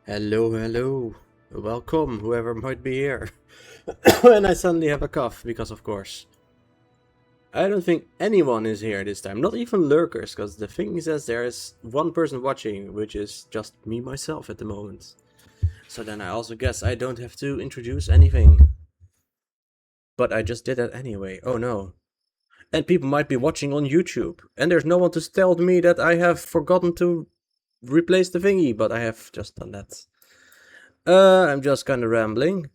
Hello, hello. Welcome, whoever might be here. And I suddenly have a cough, because of course. I don't think anyone is here this time, not even lurkers, because the thing says there is one person watching, which is just me myself at the moment. So then I also guess I don't have to introduce anything. But I just did that anyway, oh no. And people might be watching on YouTube, and there's no one to tell me that I have forgotten to replace the thingy, but I have just done that. I'm just kinda rambling.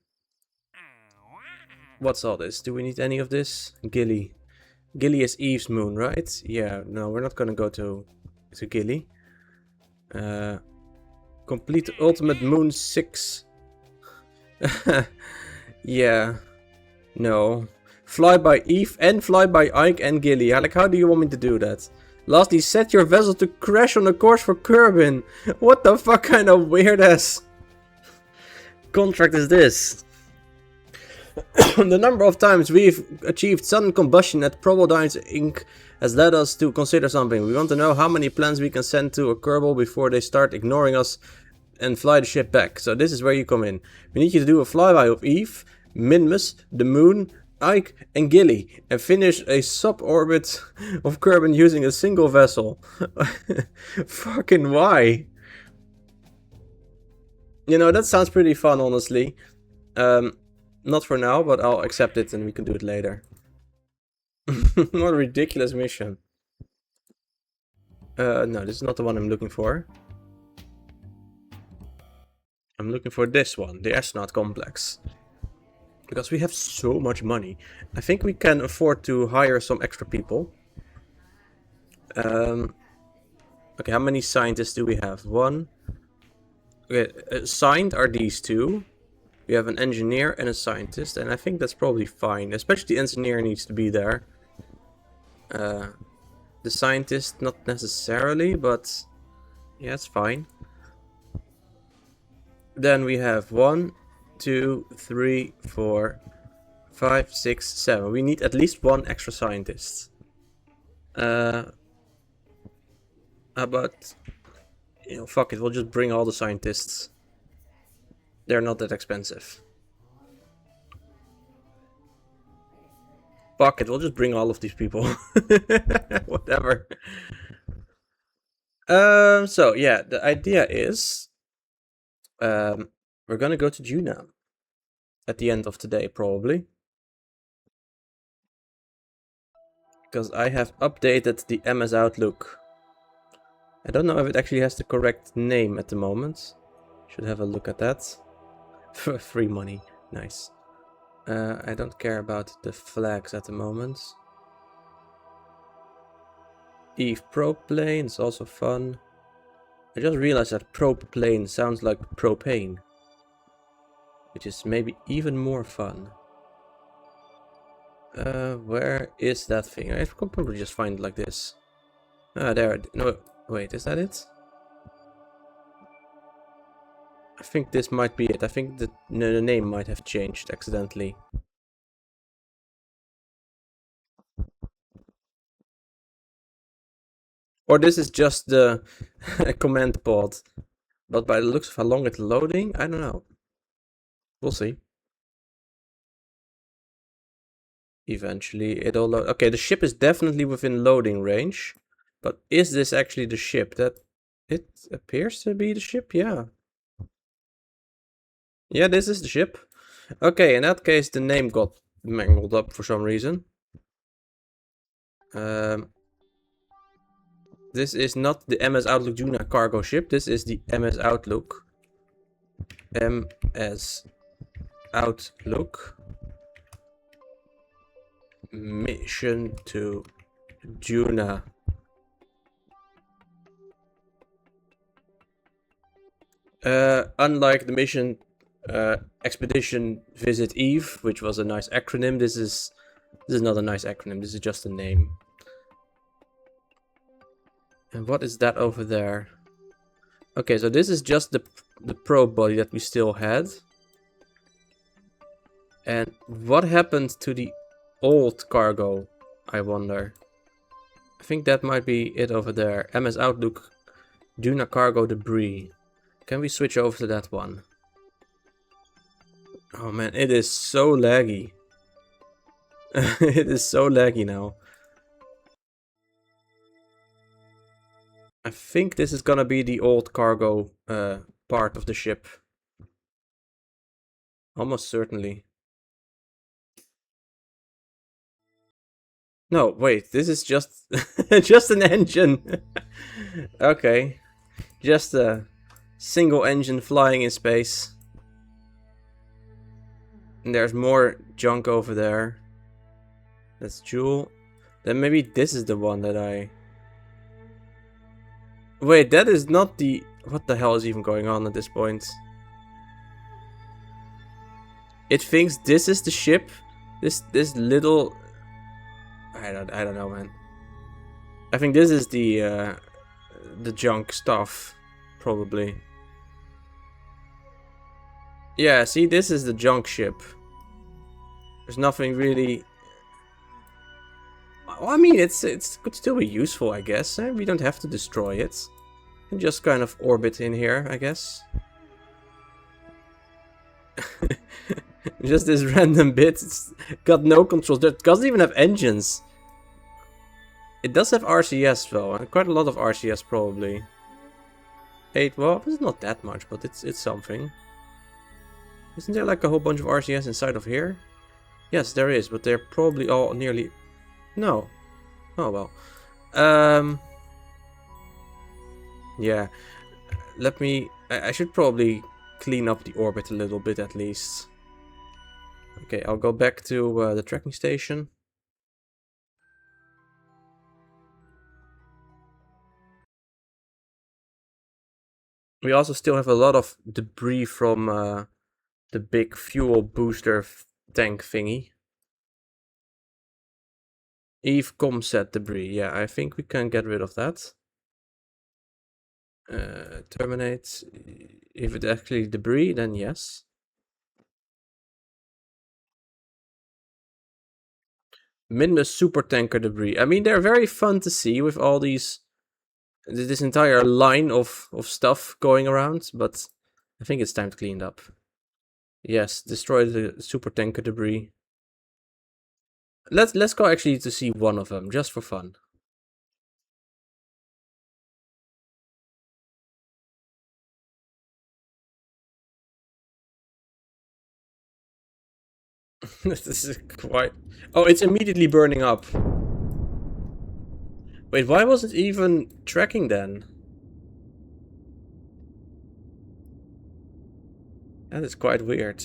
What's all this? Do we need any of this? Gilly. Gilly is Eve's moon, right? Yeah, no, we're not gonna go to Gilly. Complete ultimate moon 6. Yeah. No. Fly by Eve and fly by Ike and Gilly. Like, how do you want me to do that? Lastly, set your vessel to crash on a course for Kerbin. What the fuck kind of weird ass contract is this? The number of times we've achieved sudden combustion at Probodynes Inc. has led us to consider something. We want to know how many plans we can send to a Kerbal before they start ignoring us and fly the ship back. So this is where you come in. We need you to do a flyby of Eve, Minmus, the Moon, Ike and Gilly, and finish a sub-orbit of Kerbin using a single vessel. Fucking why? You know, that sounds pretty fun, honestly. Not for now, but I'll accept it and we can do it later. What a ridiculous mission. No, this is not the one I'm looking for. I'm looking for this one, the astronaut complex. Because we have so much money. I think we can afford to hire some extra people. Okay, how many scientists do we have? One. Okay, assigned are these two. We have an engineer and a scientist, and I think that's probably fine. Especially the engineer needs to be there. The scientist, not necessarily, but yeah, it's fine. Then we have 1, 2, 3, 4, 5, 6, 7. We need at least one extra scientist. How about, you know, fuck it, we'll just bring all the scientists. They're not that expensive. Fuck it, we'll just bring all of these people. Whatever. So yeah, the idea is, we're gonna go to Juna at the end of today, probably. Because I have updated the MS Outlook. I don't know if it actually has the correct name at the moment. Should have a look at that. Free money, nice. I don't care about the flags at the moment. Eve probe plane is also fun. I just realized that probe plane sounds like propane, which is maybe even more fun. Where is that thing? I can probably just find it like this. Ah, there. No, wait, is that it? I think this might be it. I think the name might have changed accidentally. Or this is just the command pod. But by the looks of how long it's loading, I don't know. We'll see. Eventually it'll load. Okay, the ship is definitely within loading range. But is this actually the ship? That it appears to be the ship, yeah. Yeah, this is the ship. Okay, in that case the name got mangled up for some reason. This is not the MS Outlook Juna cargo ship. This is the MS Outlook. MS Outlook. Mission to Juna. Unlike the mission Expedition Visit Eve, which was a nice acronym, this is not a nice acronym. This is just a name. And what is that over there? Okay, so this is just the probe body that we still had. And what happened to the old cargo, I wonder? I think that might be it over there. MS Outlook, Juna cargo debris. Can we switch over to that one? Oh man, it is so laggy. It is so laggy now. I think this is gonna be the old cargo part of the ship. Almost certainly. No, wait, this is just just an engine. Okay. Just a single engine flying in space. And there's more junk over there. That's Jewel. Then maybe this is the one that I... Wait, that is not the... What the hell is even going on at this point? It thinks this is the ship. This little... I don't know, man. I think this is the junk stuff, probably. Yeah, see, this is the junk ship. There's nothing really... Well, I mean, it could still be useful, I guess. We don't have to destroy it. We can just kind of orbit in here, I guess. Just this random bit. It's got no controls. It doesn't even have engines. It does have RCS though, and quite a lot of RCS probably. 8, well, it's not that much, but it's something. Isn't there like a whole bunch of RCS inside of here? Yes, there is, but they're probably all nearly... No. Oh well. Yeah. Let me... I should probably clean up the orbit a little bit at least. Okay, I'll go back to the tracking station. We also still have a lot of debris from the big fuel booster tank thingy. Eve comset debris. Yeah, I think we can get rid of that. Terminate. If it's actually debris, then yes. Minmus supertanker debris. I mean, they're very fun to see with all these... This entire line of stuff going around, but I think it's time to clean it up. Yes, destroy the supertanker debris. Let's go actually to see one of them, just for fun. This is quite... Oh, it's immediately burning up. Wait, why was it even tracking then? That is quite weird.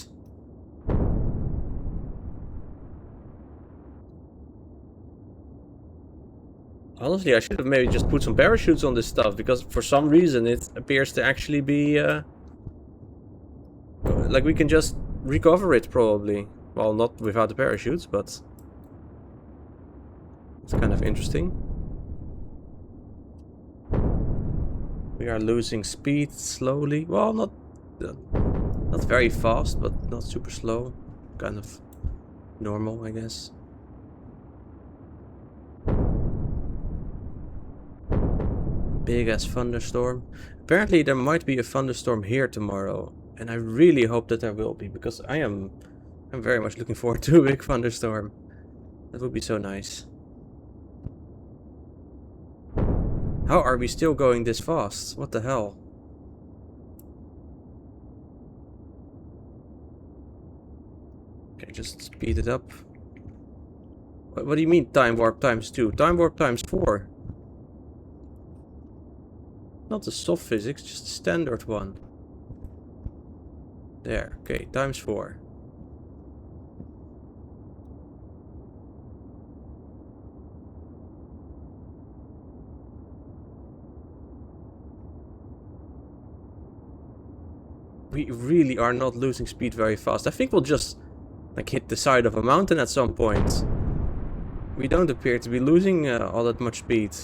Honestly, I should have maybe just put some parachutes on this stuff, because for some reason it appears to actually be... like we can just recover it, probably. Well, not without the parachutes, but... It's kind of interesting. We are losing speed slowly. Well, not very fast, but not super slow. Kind of normal, I guess. Big ass thunderstorm. Apparently there might be a thunderstorm here tomorrow, and I really hope that there will be, because I'm very much looking forward to a big thunderstorm. That would be so nice. How are we still going this fast? What the hell? Okay, just speed it up. What do you mean time warp times 2? Time warp times 4. Not the soft physics, just the standard one. There, okay, times 4. We really are not losing speed very fast. I think we'll just like hit the side of a mountain at some point. We don't appear to be losing all that much speed.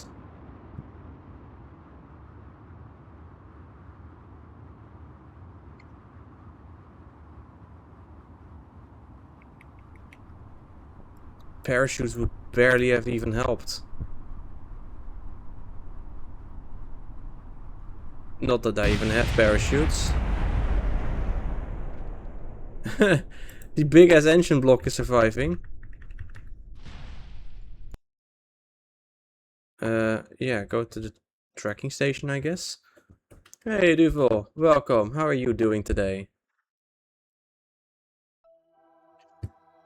Parachutes would barely have even helped. Not that I even have parachutes. The big ass engine block is surviving. Yeah, go to the tracking station, I guess. Hey Duval, welcome. How are you doing today?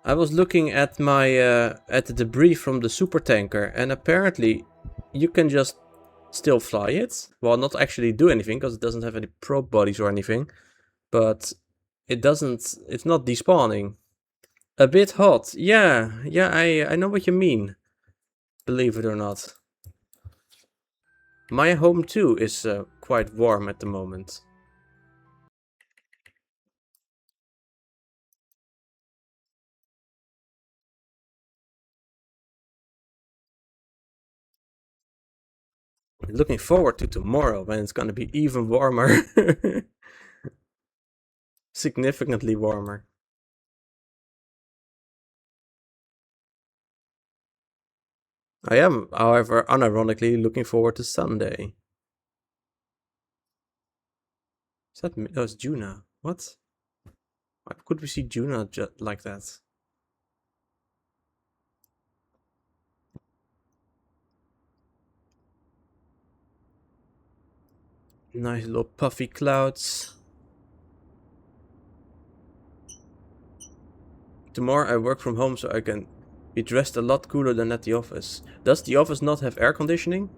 I was looking at my at the debris from the super tanker, and apparently you can just still fly it. Well, not actually do anything because it doesn't have any probe bodies or anything, but it doesn't. It's not despawning. A bit hot. Yeah, yeah. I know what you mean. Believe it or not, my home too is quite warm at the moment. Looking forward to tomorrow when it's gonna be even warmer. Significantly warmer. I am, however, unironically looking forward to Sunday. Is that me? Oh, it's Juna. What? Why could we see Juna just like that? Nice little puffy clouds. Tomorrow I work from home so I can be dressed a lot cooler than at the office. Does the office not have air conditioning?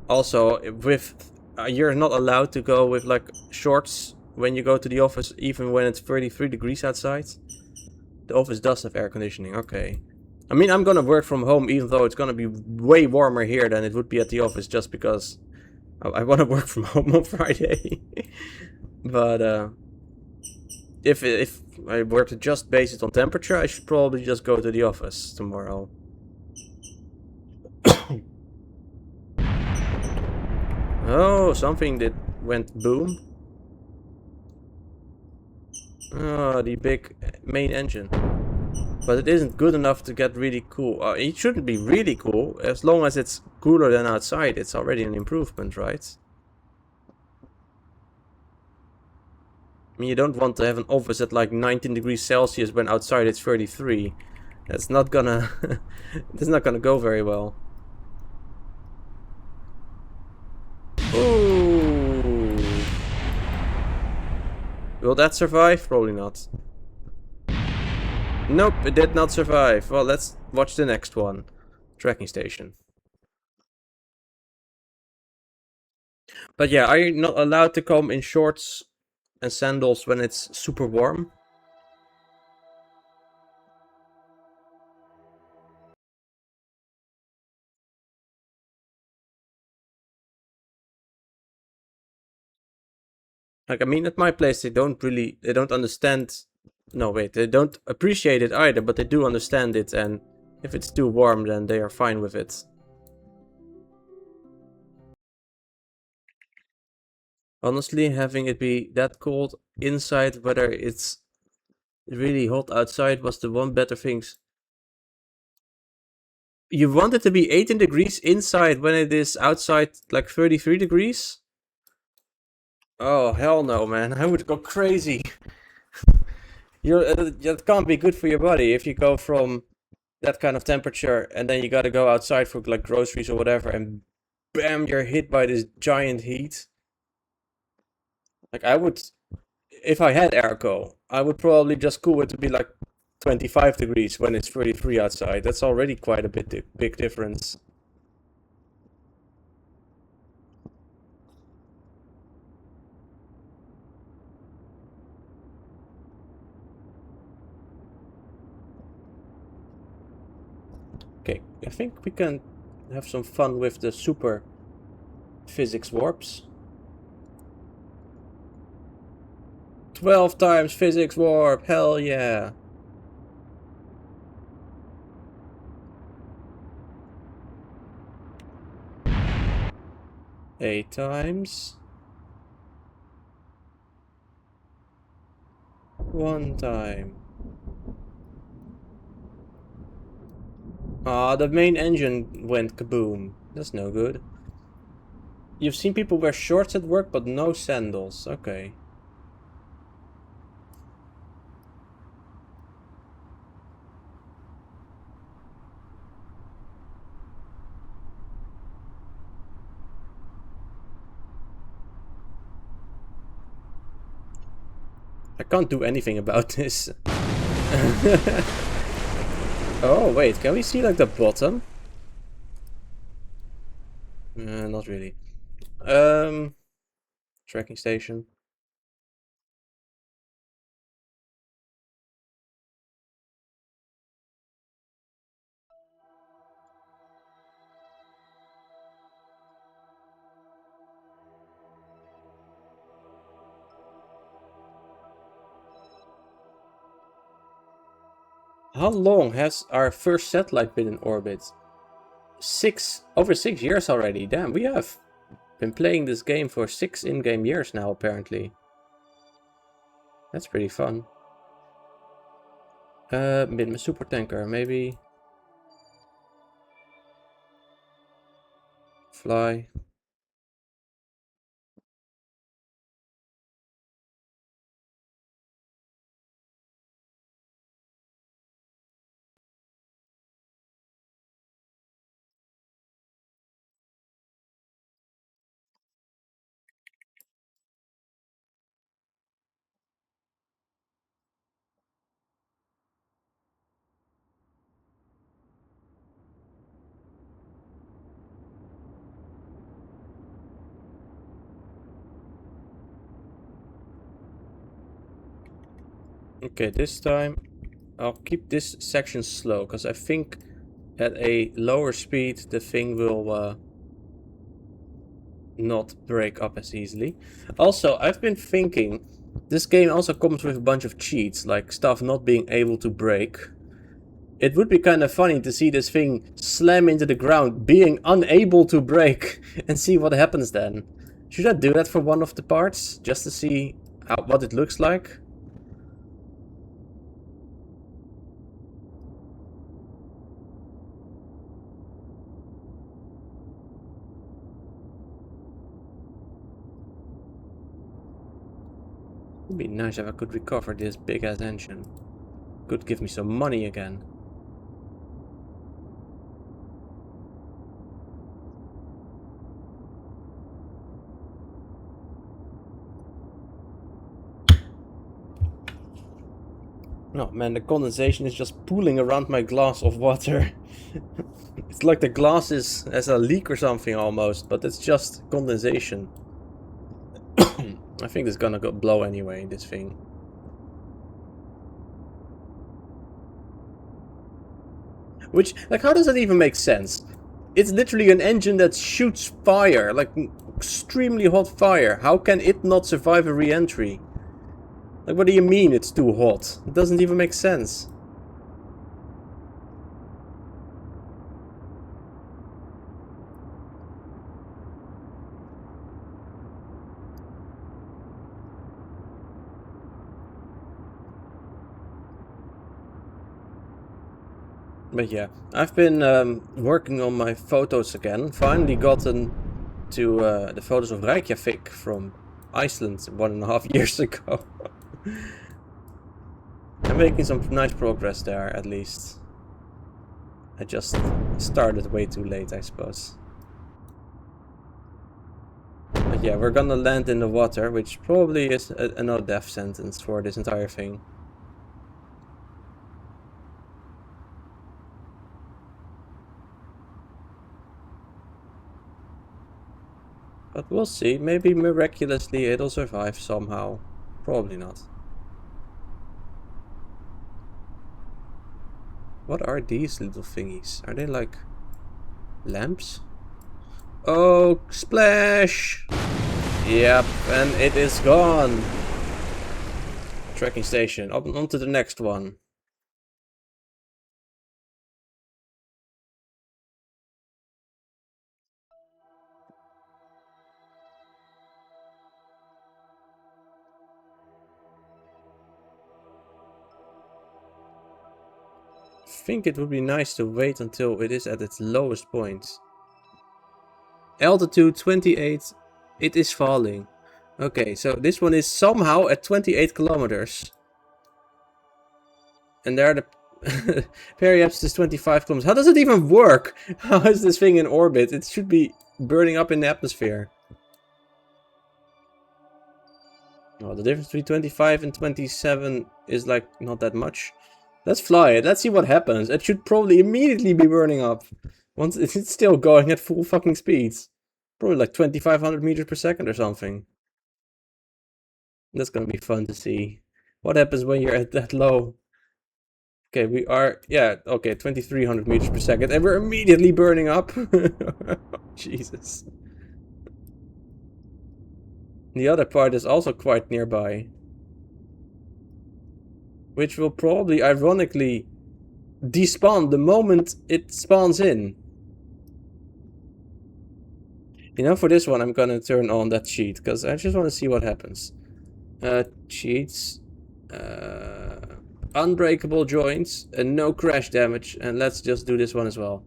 Also, with you're not allowed to go with like shorts when you go to the office, even when it's 33 degrees outside. The office does have air conditioning. Okay. I mean, I'm gonna work from home, even though it's gonna be way warmer here than it would be at the office, just because I want to work from home on Friday. But if I were to just base it on temperature, I should probably just go to the office tomorrow. Oh, something that went boom. Oh, the big main engine. But it isn't good enough to get really cool. It shouldn't be really cool. As long as it's cooler than outside, it's already an improvement, right? I mean, you don't want to have an office at like 19 degrees Celsius when outside it's 33. That's not gonna... that's not gonna go very well. Ooh. Will that survive? Probably not. Nope, it did not survive. Well, let's watch the next one. Tracking station. But yeah, are you not allowed to come in shorts and sandals when it's super warm? 'Like, I mean, at my place, they don't understand. No, wait, they don't appreciate it either, but they do understand it, and if it's too warm, then they are fine with it. Honestly, having it be that cold inside, whether it's really hot outside, was the one better things. You want it to be 18 degrees inside when it is outside like 33 degrees? Oh, hell no, man. I would go crazy. That can't be good for your body if you go from that kind of temperature and then you gotta go outside for like groceries or whatever and bam, you're hit by this giant heat. Like I would, if I had airco, I would probably just cool it to be like 25 degrees when it's 33 outside. That's already quite a big difference. Okay, I think we can have some fun with the super physics warps. 12 times physics warp, hell yeah. 8 times. 1 time. Ah, the main engine went kaboom. That's no good. You've seen people wear shorts at work, but no sandals. Okay. I can't do anything about this. Oh, wait. Can we see, like, the bottom? Not really. Tracking station. How long has our first satellite been in orbit? Over 6 years already. Damn, we have been playing this game for 6 in-game years now, apparently. That's pretty fun. Mid super tanker, maybe. Fly. Okay, this time I'll keep this section slow, because I think at a lower speed the thing will not break up as easily. Also, I've been thinking, this game also comes with a bunch of cheats, like stuff not being able to break. It would be kind of funny to see this thing slam into the ground, being unable to break, and see what happens then. Should I do that for one of the parts, just to see what it looks like? It'd be nice if I could recover this big ass engine. Could give me some money again. No, man, the condensation is just pooling around my glass of water. It's like the glass has a leak or something almost, but it's just condensation. I think it's gonna go blow anyway, this thing. Which, like, how does that even make sense? It's literally an engine that shoots fire, like extremely hot fire. How can it not survive a re-entry? Like, what do you mean it's too hot? It doesn't even make sense. But yeah, I've been working on my photos again. Finally gotten to the photos of Reykjavik from Iceland 1.5 years ago. I'm making some nice progress there, at least. I just started way too late, I suppose. But yeah, we're gonna land in the water, which probably is another death sentence for this entire thing. But we'll see. Maybe miraculously it'll survive somehow. Probably not. What are these little thingies? Are they like lamps? Oh, splash! Yep, and it is gone. Tracking station. On to the next one. think it would be nice to wait until it is at its lowest point. Altitude 28. It is falling. Okay, so this one is somehow at 28 kilometers. And there the periapsis is 25 kilometers. How does it even work? How is this thing in orbit? It should be burning up in the atmosphere. Well, the difference between 25 and 27 is like not that much. Let's fly it. Let's see what happens. It should probably immediately be burning up. Once it's still going at full fucking speeds. Probably like 2500 meters per second or something. That's gonna be fun to see. What happens when you're at that low? Okay, we are, yeah, okay, 2300 meters per second, and we're immediately burning up. Jesus. The other part is also quite nearby. Which will probably, ironically, despawn the moment it spawns in. You know, for this one, I'm gonna turn on that cheat, because I just want to see what happens. Cheats. Unbreakable joints, and no crash damage, and let's just do this one as well.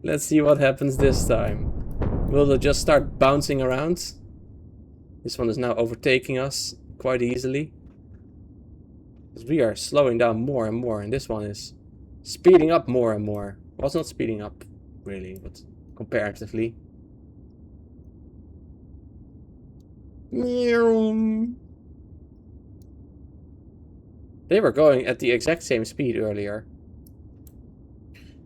Let's see what happens this time. Will it just start bouncing around? This one is now overtaking us quite easily. Because we are slowing down more and more, and this one is speeding up more and more. Well, it's not speeding up, really, but comparatively. They were going at the exact same speed earlier.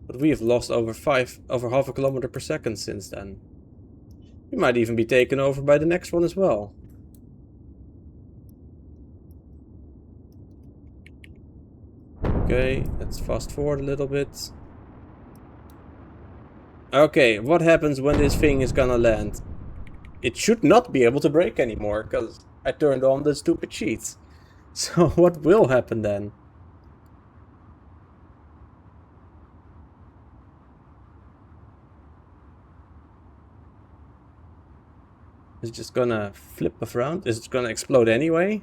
But we have lost over half a kilometer per second since then. We might even be taken over by the next one as well. Okay, let's fast forward a little bit. Okay, what happens when this thing is gonna land? It should not be able to brake anymore, because I turned on the stupid cheats. So what will happen then? Is it just gonna flip around? Is it gonna explode anyway?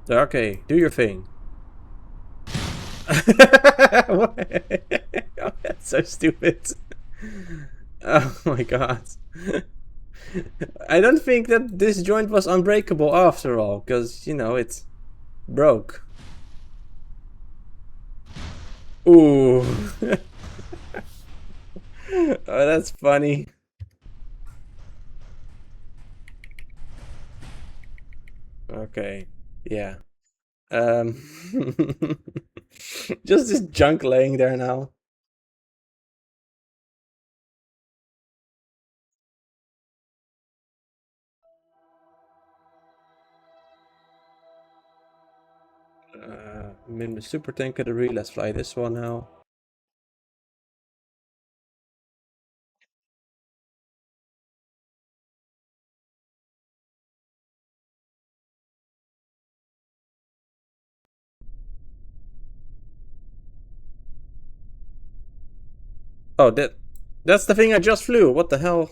Okay, do your thing. Oh, that's so stupid. Oh my god. I don't think that this joint was unbreakable after all, because, you know, it broke. Ooh. Oh, that's funny. Okay, yeah. Just this junk laying there now. I'm in the super tanker, the relay. Let's fly this one now. Oh, that's the thing I just flew. What the hell?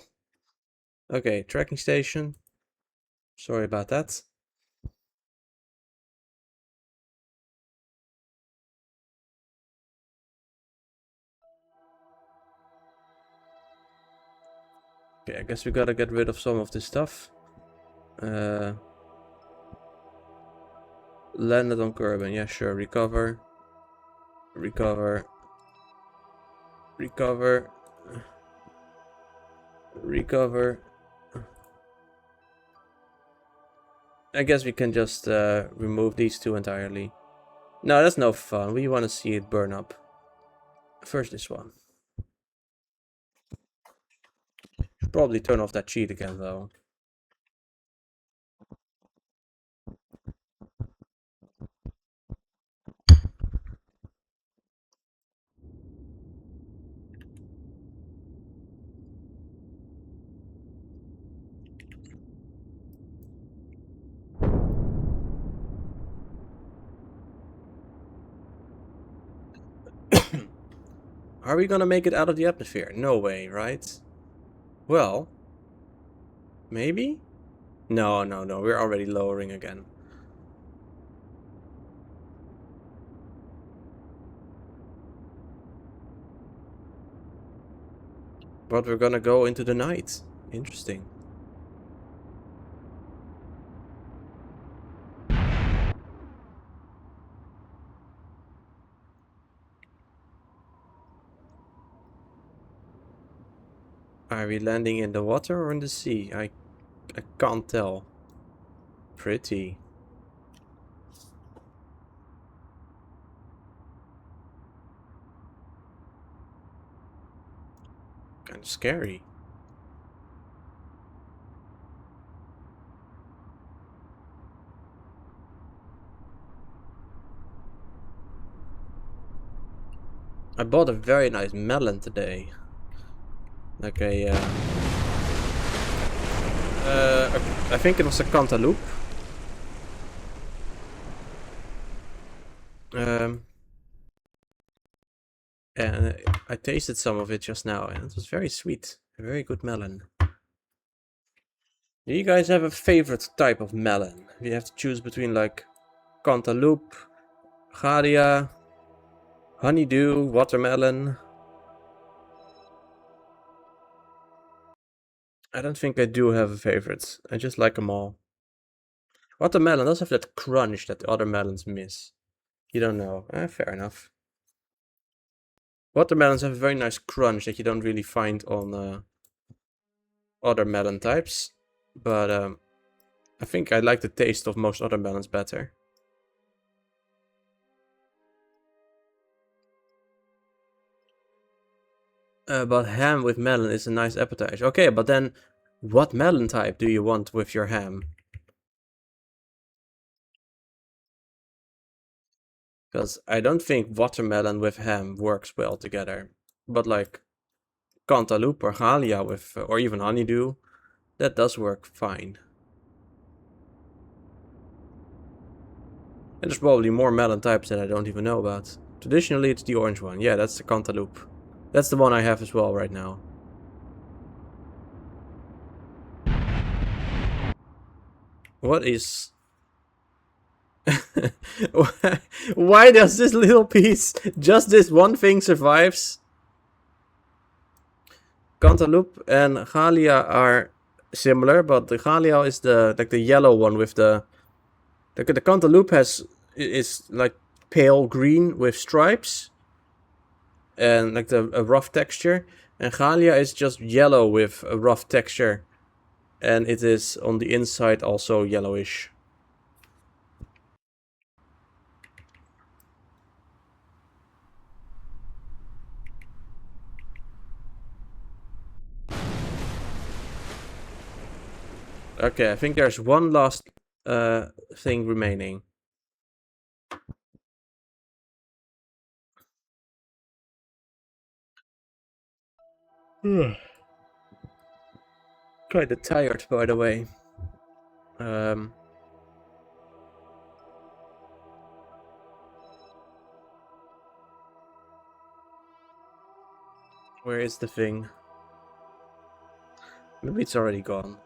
Okay, tracking station. Sorry about that. Okay, I guess we gotta get rid of some of this stuff. Landed on Kerbin. Yeah, sure. Recover. Recover. Recover. Recover. I guess we can just remove these two entirely. No, that's no fun. We want to see it burn up. First this one. Should probably turn off that cheat again though. Are we gonna make it out of the atmosphere? No way, right? Well, maybe? No, no, no, we're already lowering again. But we're gonna go into the night. Interesting. Are we landing in the water or in the sea? I can't tell. Pretty. Kind of scary. I bought a very nice melon today. Like I think it was a cantaloupe. And I tasted some of it just now, and it was very sweet. A very good melon. Do you guys have a favorite type of melon? You have to choose between like cantaloupe, galia, honeydew, watermelon. I don't think I do have a favorite. I just like them all. Watermelon does have that crunch that the other melons miss. You don't know. Fair enough. Watermelons have a very nice crunch that you don't really find on other melon types. But I think I like the taste of most other melons better. But ham with melon is a nice appetizer. Okay, but then what melon type do you want with your ham? Because I don't think watermelon with ham works well together. But like cantaloupe or galia with, or even honeydew, that does work fine. And there's probably more melon types that I don't even know about. Traditionally, it's the orange one. Yeah, that's the cantaloupe. That's the one I have as well right now. What is... Why does this little piece, just this one thing survives? Cantaloupe and Galia are similar, but the Galia is the like the yellow one with the Cantaloupe is like pale green with stripes and like a rough texture, and Galia is just yellow with a rough texture, and it is on the inside also yellowish. Okay, I think there's one last thing remaining. Kinda tired, by the way. Where is the thing? Maybe it's already gone.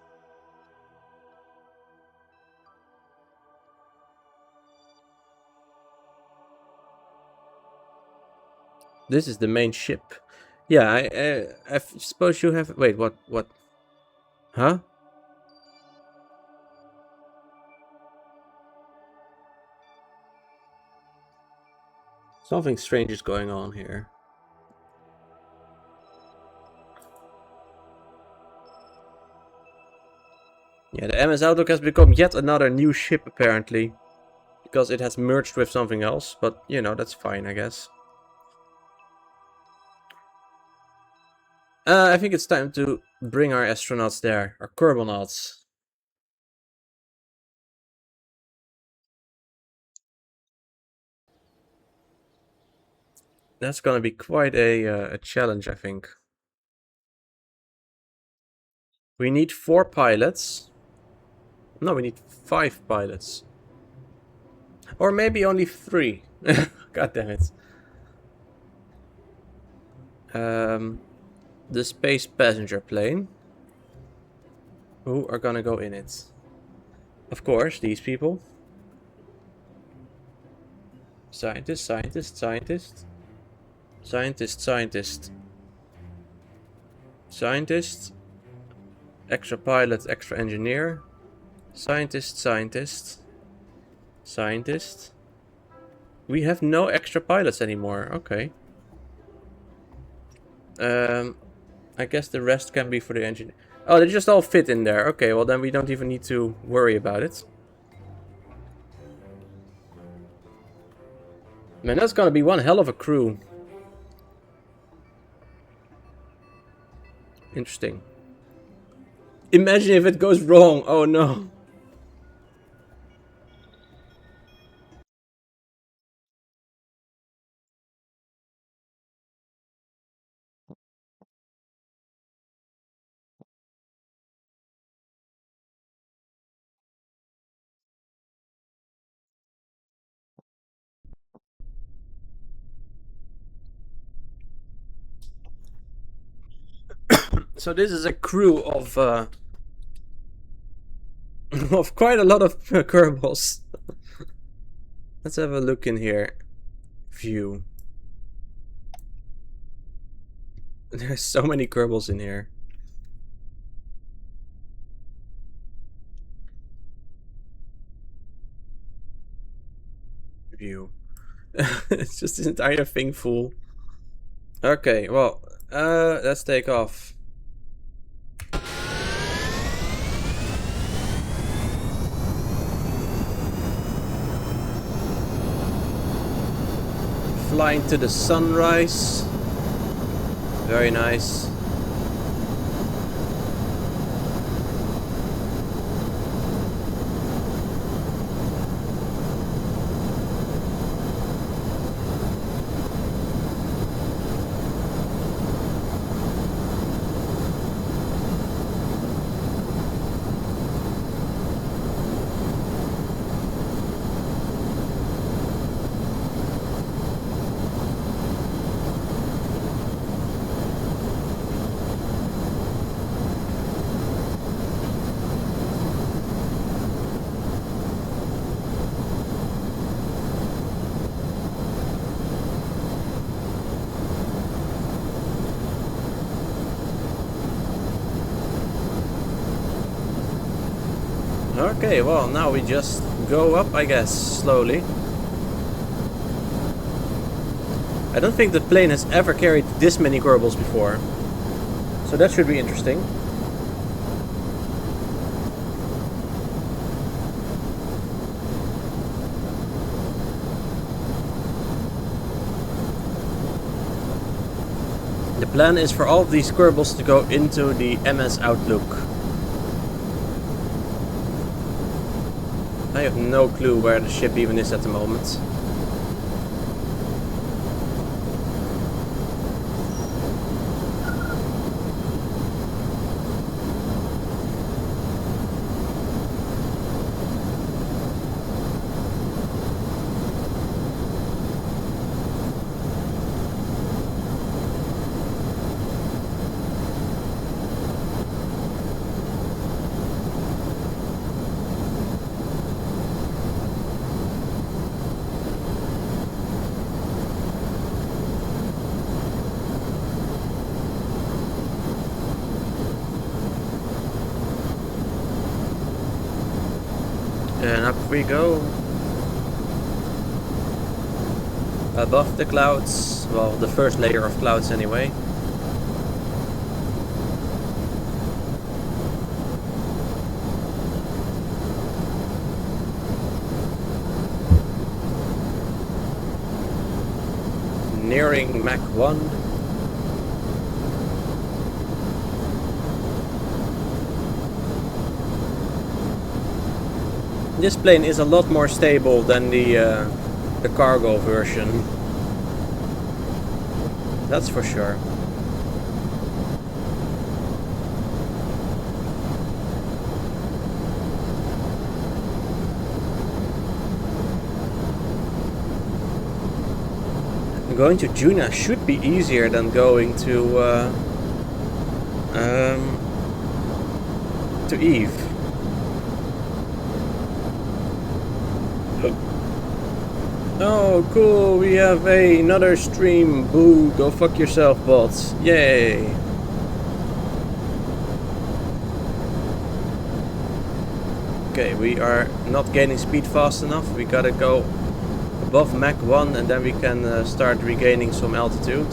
This is the main ship. Yeah, I suppose you have... Wait, what? Huh? Something strange is going on here. Yeah, the MS Outlook has become yet another new ship, apparently. Because it has merged with something else, but, you know, that's fine, I guess. I think it's time to bring our astronauts there. Our Kerbonauts. That's gonna be quite a challenge, I think. We need 4 pilots. No, we need 5 pilots. Or maybe only 3. God damn it. The space passenger plane. Who are gonna go in it? Of course, these people. Scientist, scientist, scientist. Scientist, scientist. Scientist. Extra pilot, extra engineer. Scientist, scientist. Scientist. We have no extra pilots anymore. Okay. I guess the rest can be for the engineer. Oh, they just all fit in there. Okay, well then we don't even need to worry about it. Man, that's gonna be one hell of a crew. Interesting. Imagine if it goes wrong. Oh no. So this is a crew of of quite a lot of Kerbals. Let's have a look in here. View. There's so many Kerbals in here. View. It's just this entire thing full. Okay, well, let's take off. Flying to the sunrise. Very nice. Okay, well, now we just go up, I guess, slowly. I don't think the plane has ever carried this many Kerbals before. So that should be interesting. The plan is for all of these Kerbals to go into the MS Outlook. I have no clue where the ship even is at the moment. And up we go. Above the clouds. Well, the first layer of clouds anyway. Nearing Mach 1. This plane is a lot more stable than the cargo version. That's for sure. going to Juna should be easier than going to Eve. Oh, cool, we have another stream. Boo, go fuck yourself, bots. Yay. Okay, we are not gaining speed fast enough. We gotta go above Mach 1 and then we can start regaining some altitude.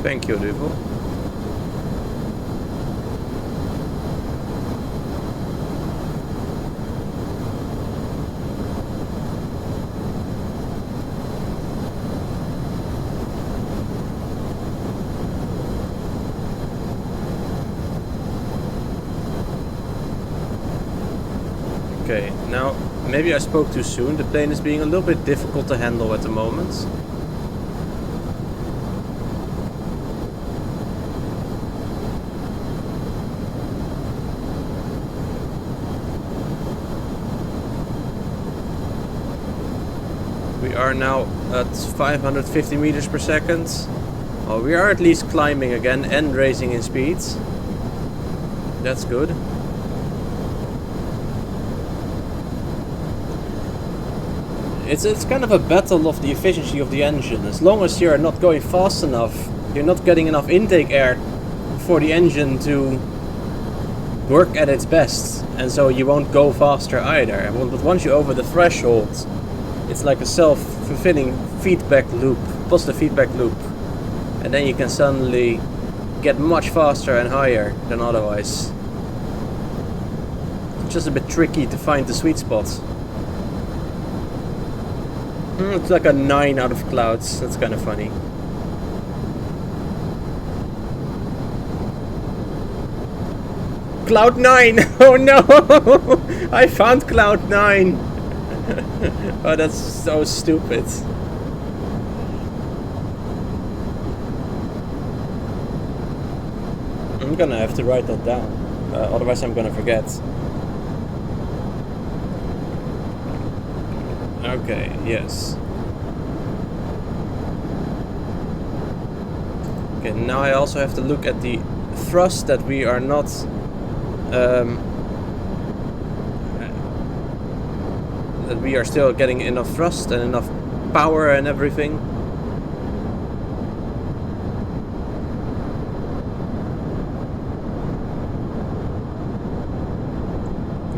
Thank you, Duvel. Okay, now maybe I spoke too soon. The plane is being a little bit difficult to handle at the moment. We are now at 550 meters per second. Oh, we are at least climbing again and raising in speeds. That's good. It's kind of a battle of the efficiency of the engine. As long as you're not going fast enough, you're not getting enough intake air for the engine to work at its best. And so you won't go faster either. But once you're over the threshold, it's like a self-fulfilling feedback loop, positive feedback loop. And then you can suddenly get much faster and higher than otherwise. It's just a bit tricky to find the sweet spot. It's like a 9 out of clouds. That's kind of funny. Cloud 9! Oh no! I found Cloud 9! Oh, that's so stupid. I'm gonna have to write that down. Otherwise I'm gonna forget. Okay, yes. Okay, now I also have to look at the thrust that we are not that we are still getting enough thrust and enough power and everything.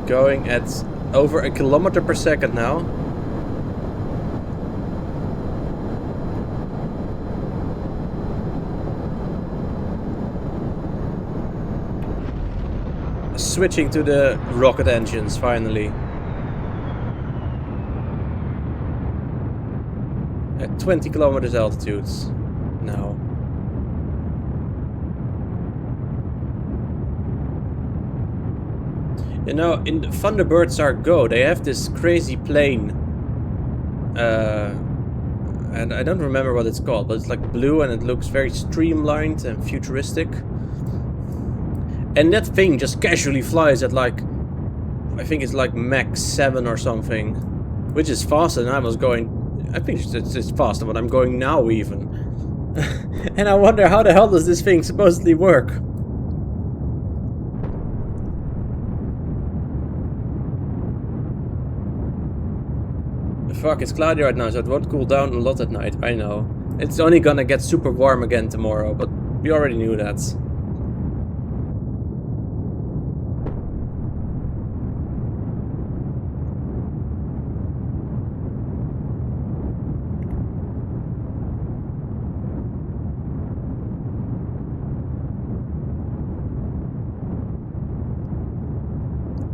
Going at over 1 kilometer per second now. Switching to the rocket engines finally. At 20 kilometers altitudes now. You know, in the Thunderbirds are Go, they have this crazy plane. And I don't remember what it's called, but it's like blue and it looks very streamlined and futuristic. And that thing just casually flies at like, I think it's like Mach 7 or something. Which is faster than I was going. I think it's faster than I'm going now even. And I wonder how the hell does this thing supposedly work? Fuck, it's cloudy right now, so it won't cool down a lot at night. I know. It's only gonna get super warm again tomorrow, but we already knew that.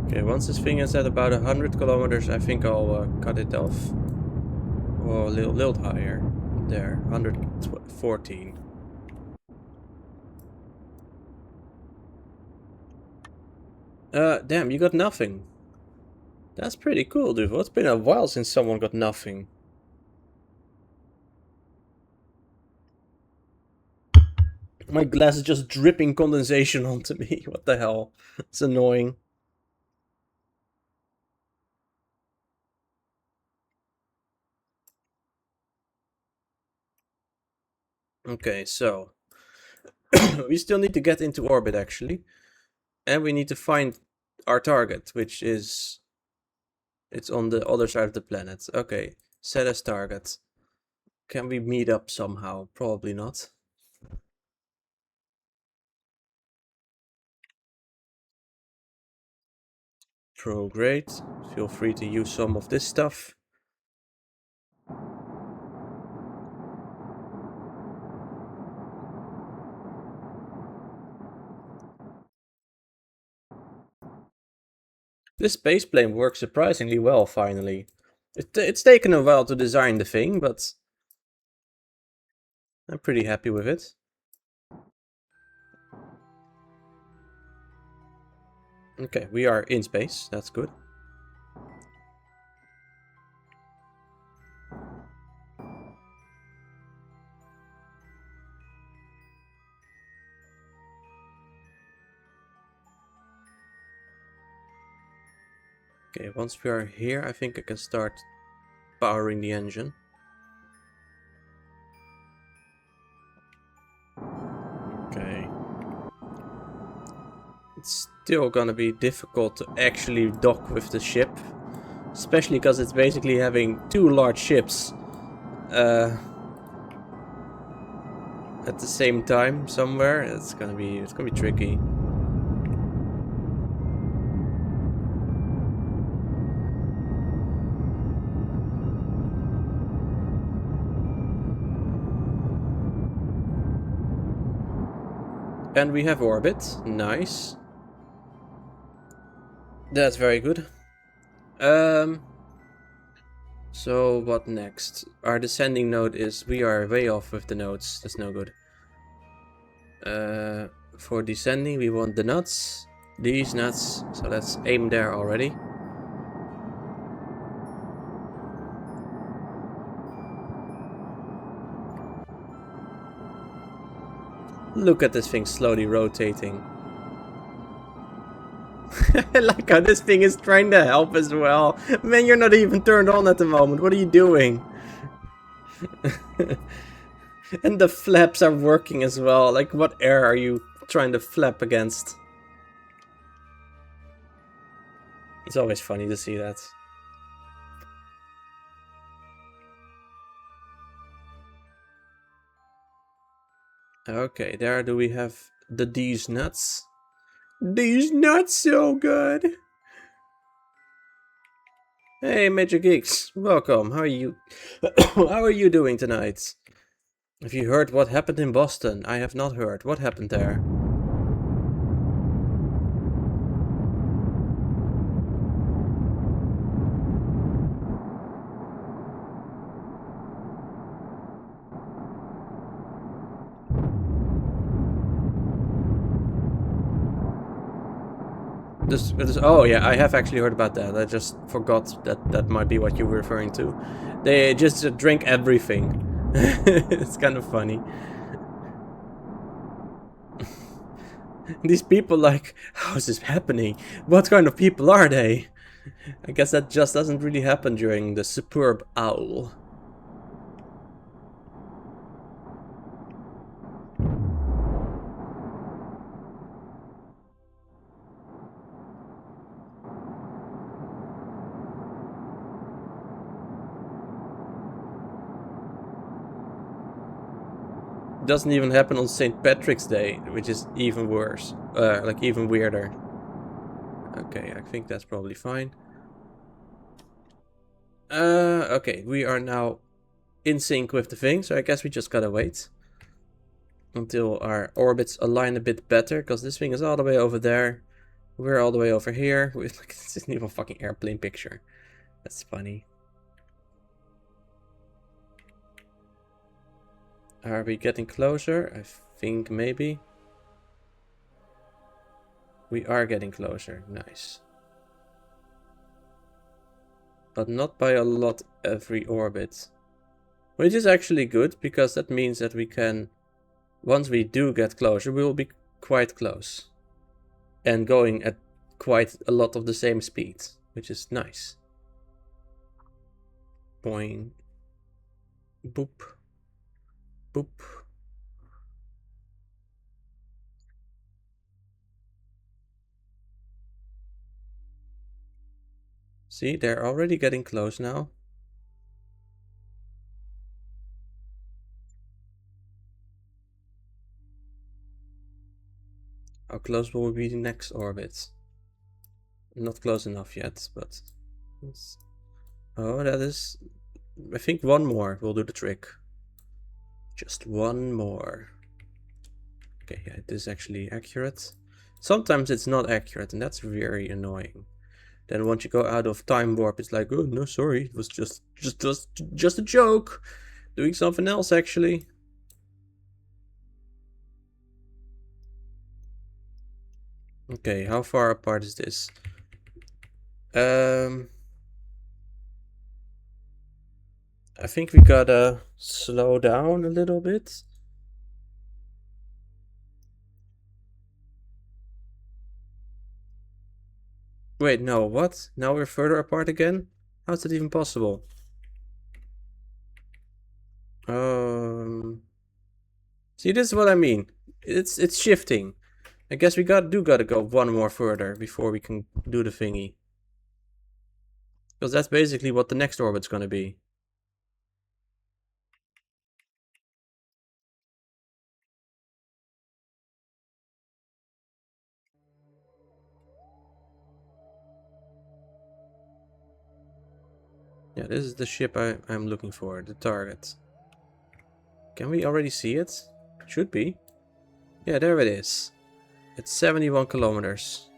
Okay, once this thing is at about 100 kilometers, I think I'll cut it off. Oh, a little higher. There, 114. Damn, you got nothing. That's pretty cool, dude. Well, it's been a while since someone got nothing. My glass is just dripping condensation onto me. What the hell? It's annoying. Okay, so we still need to get into orbit actually. And we need to find our target, which is it's on the other side of the planet. Okay, set as target. Can we meet up somehow? Probably not. Great. Feel free to use some of this stuff. This spaceplane works surprisingly well, finally. It's taken a while to design the thing, but I'm pretty happy with it. Okay, we are in space. That's good. Okay, once we are here, I think I can start powering the engine. Okay. It's still gonna be difficult to actually dock with the ship. Especially because it's basically having two large ships at the same time somewhere. It's gonna be tricky. And we have orbit. Nice. That's very good. So what next? Our descending node is... We are way off with the nodes. That's no good. For descending, we want the nuts. These nuts. So let's aim there already. Look at this thing slowly rotating. I like how this thing is trying to help as well. Man, you're not even turned on at the moment. What are you doing? And the flaps are working as well. Like, what air are you trying to flap against? It's always funny to see that. Okay, there do we have these nuts. These nuts so good. Hey, Major Geeks, welcome. How are you? How are you doing tonight? Have you heard what happened in Boston? I have not heard. What happened there? Oh yeah, I have actually heard about that. I just forgot that might be what you were referring to. They just drink everything. It's kind of funny. These people, like, how is this happening? What kind of people are they? I guess that just doesn't really happen during the superb owl. Doesn't even happen on St. Patrick's Day, which is even worse. Like, even weirder. Okay, I think that's probably fine. Okay, we are now in sync with the thing, so I guess we just gotta wait until our orbits align a bit better, because this thing is all the way over there. We're all the way over here. This isn't even a fucking airplane picture. That's funny. Are we getting closer? I think maybe. We are getting closer. Nice. But not by a lot every orbit. Which is actually good, because that means that we can... Once we do get closer, we will be quite close. And going at quite a lot of the same speed, which is nice. Boing. Boop. Boop. See, they're already getting close now. How close will be the next orbit? Not close enough yet, but... Oh, that is... I think one more will do the trick. Just one more. Okay, yeah, it is actually accurate. Sometimes it's not accurate, and that's very annoying. Then once you go out of time warp, it's like, oh no, sorry, it was just a joke. Doing something else actually. Okay, how far apart is this? I think we gotta slow down a little bit. Wait, no, what? Now we're further apart again? How's that even possible? See, this is what I mean. It's shifting. I guess we gotta go one more further before we can do the thingy. Because that's basically what the next orbit's gonna be. Yeah, this is the ship I'm looking for, the target. Can we already see it? Should be. Yeah, there it is. It's 71 kilometers.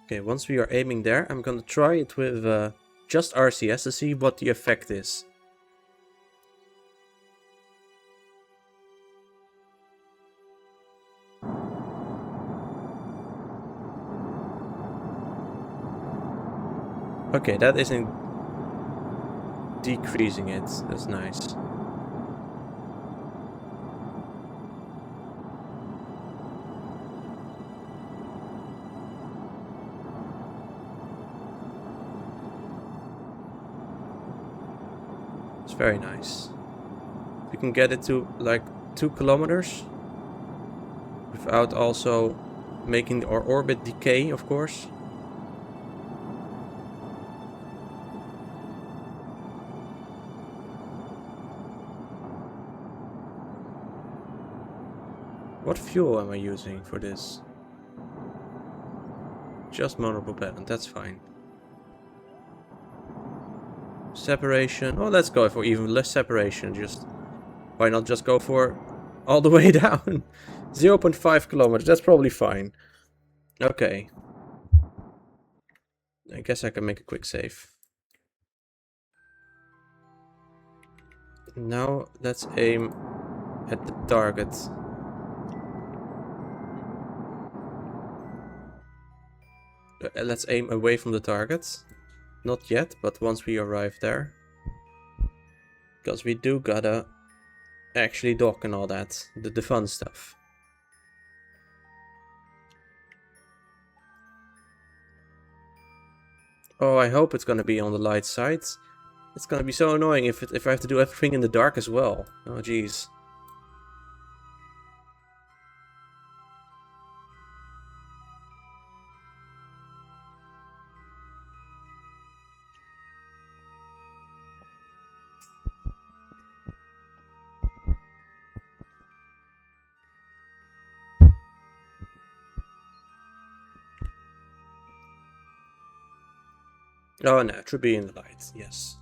Okay, once we are aiming there, I'm gonna try it with just RCS to see what the effect is. Okay, that isn't decreasing it. That's nice. It's very nice. We can get it to like 2 kilometers without also making our orbit decay, of course. What fuel am I using for this? Just monopropellant, that's fine. Separation. Oh, let's go for even less separation. Just why not just go for all the way down? 0.5 kilometers. That's probably fine. Okay. I guess I can make a quick save. Now let's aim at the target. Let's aim away from the target. Not yet, but once we arrive there. Because we do gotta actually dock and all that. The fun stuff. Oh, I hope it's gonna be on the light side. It's gonna be so annoying if I have to do everything in the dark as well. Oh, jeez. Oh, no, it should be in the light, yes.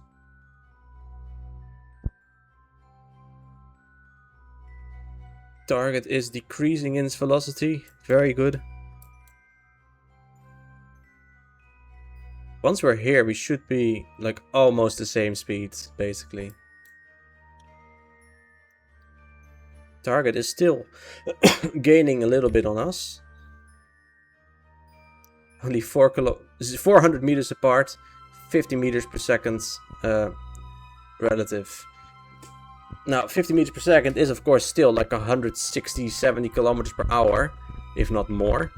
Target is decreasing in its velocity. Very good. Once we're here, we should be like almost the same speed, basically. Target is still gaining a little bit on us. Only 400 meters apart, 50 meters per second relative. Now, 50 meters per second is of course still like 160, 70 kilometers per hour, if not more.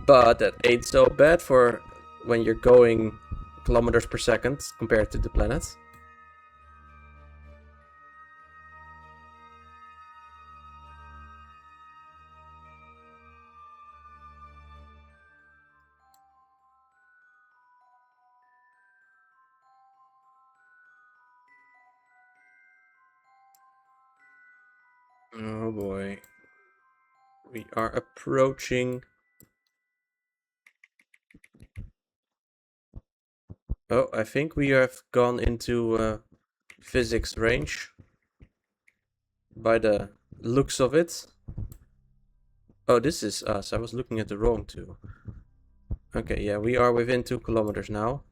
But that ain't so bad for when you're going kilometers per second compared to the planet. Oh boy. We are approaching. Oh, I think we have gone into physics range. By the looks of it. Oh, this is us. I was looking at the wrong two. Okay, yeah, we are within 2 kilometers now.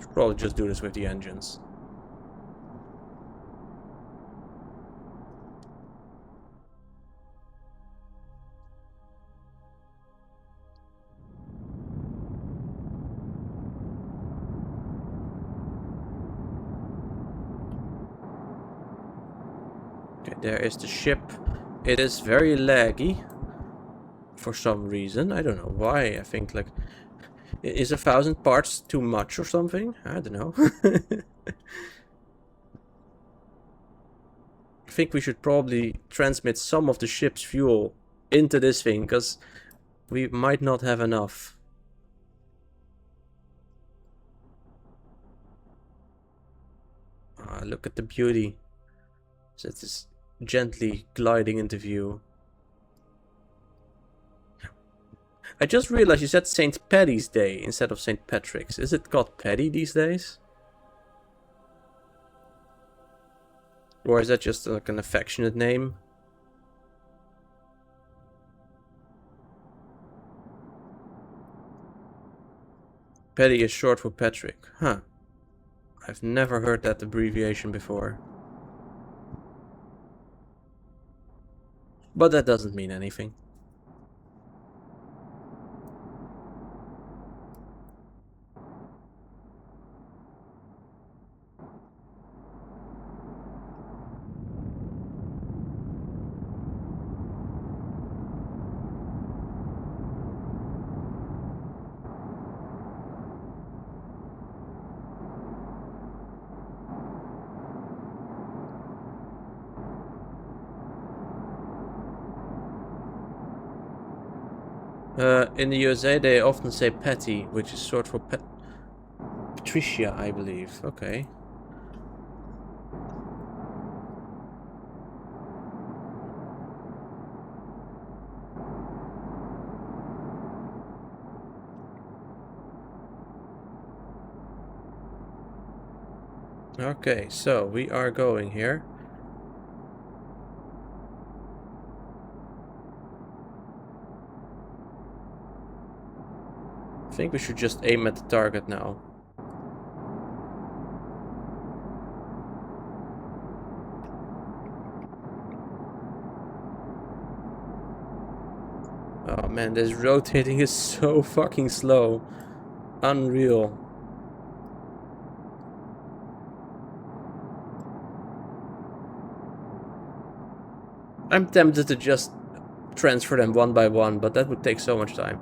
Should probably just do this with the engines. Okay, there is the ship. It is very laggy. For some reason. I don't know why. I think like... Is 1,000 parts too much or something? I don't know. I think we should probably transmit some of the ship's fuel into this thing, because we might not have enough. Ah, look at the beauty. So it is gently gliding into view. I just realized you said St. Paddy's Day instead of St. Patrick's. Is it called Paddy these days? Or is that just like an affectionate name? Paddy is short for Patrick. Huh. I've never heard that abbreviation before. But that doesn't mean anything. In the USA they often say Patty, which is short for Patricia, I believe. Okay. Okay, so we are going here. I think we should just aim at the target now. Oh man, this rotating is so fucking slow. Unreal. I'm tempted to just transfer them one by one, but that would take so much time.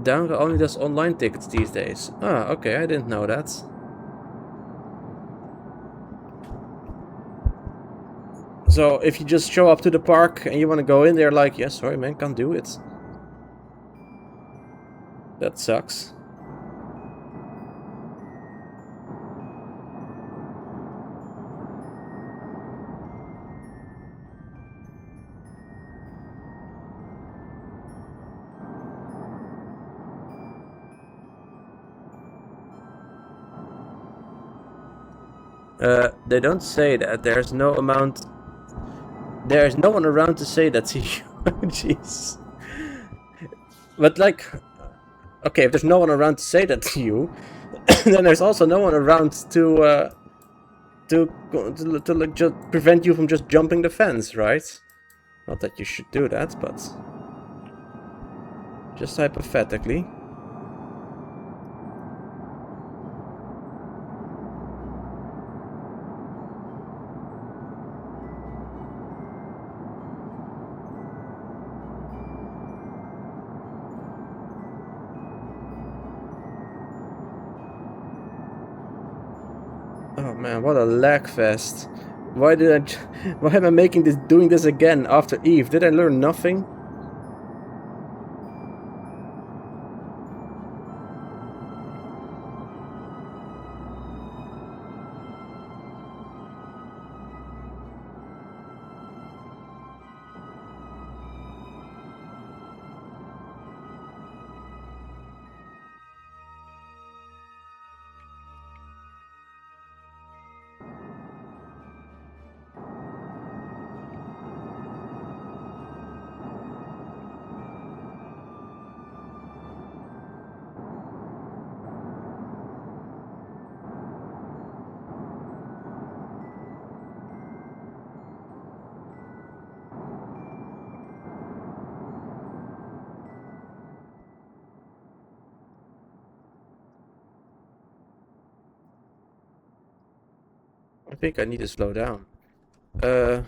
Download only does online tickets these days. Ah, okay, I didn't know that. So if you just show up to the park and you want to go in, they're like, yeah, sorry man, can't do it. That sucks. They don't say that. There's no amount. There's no one around to say that to you. Jeez. But like, okay, if there's no one around to say that to you, then there's also no one around to like just prevent you from just jumping the fence, right? Not that you should do that, but just hypothetically. Oh man, what a lag fest. Why why am I doing this again after Eve? Did I learn nothing? I think I need to slow down. Uh,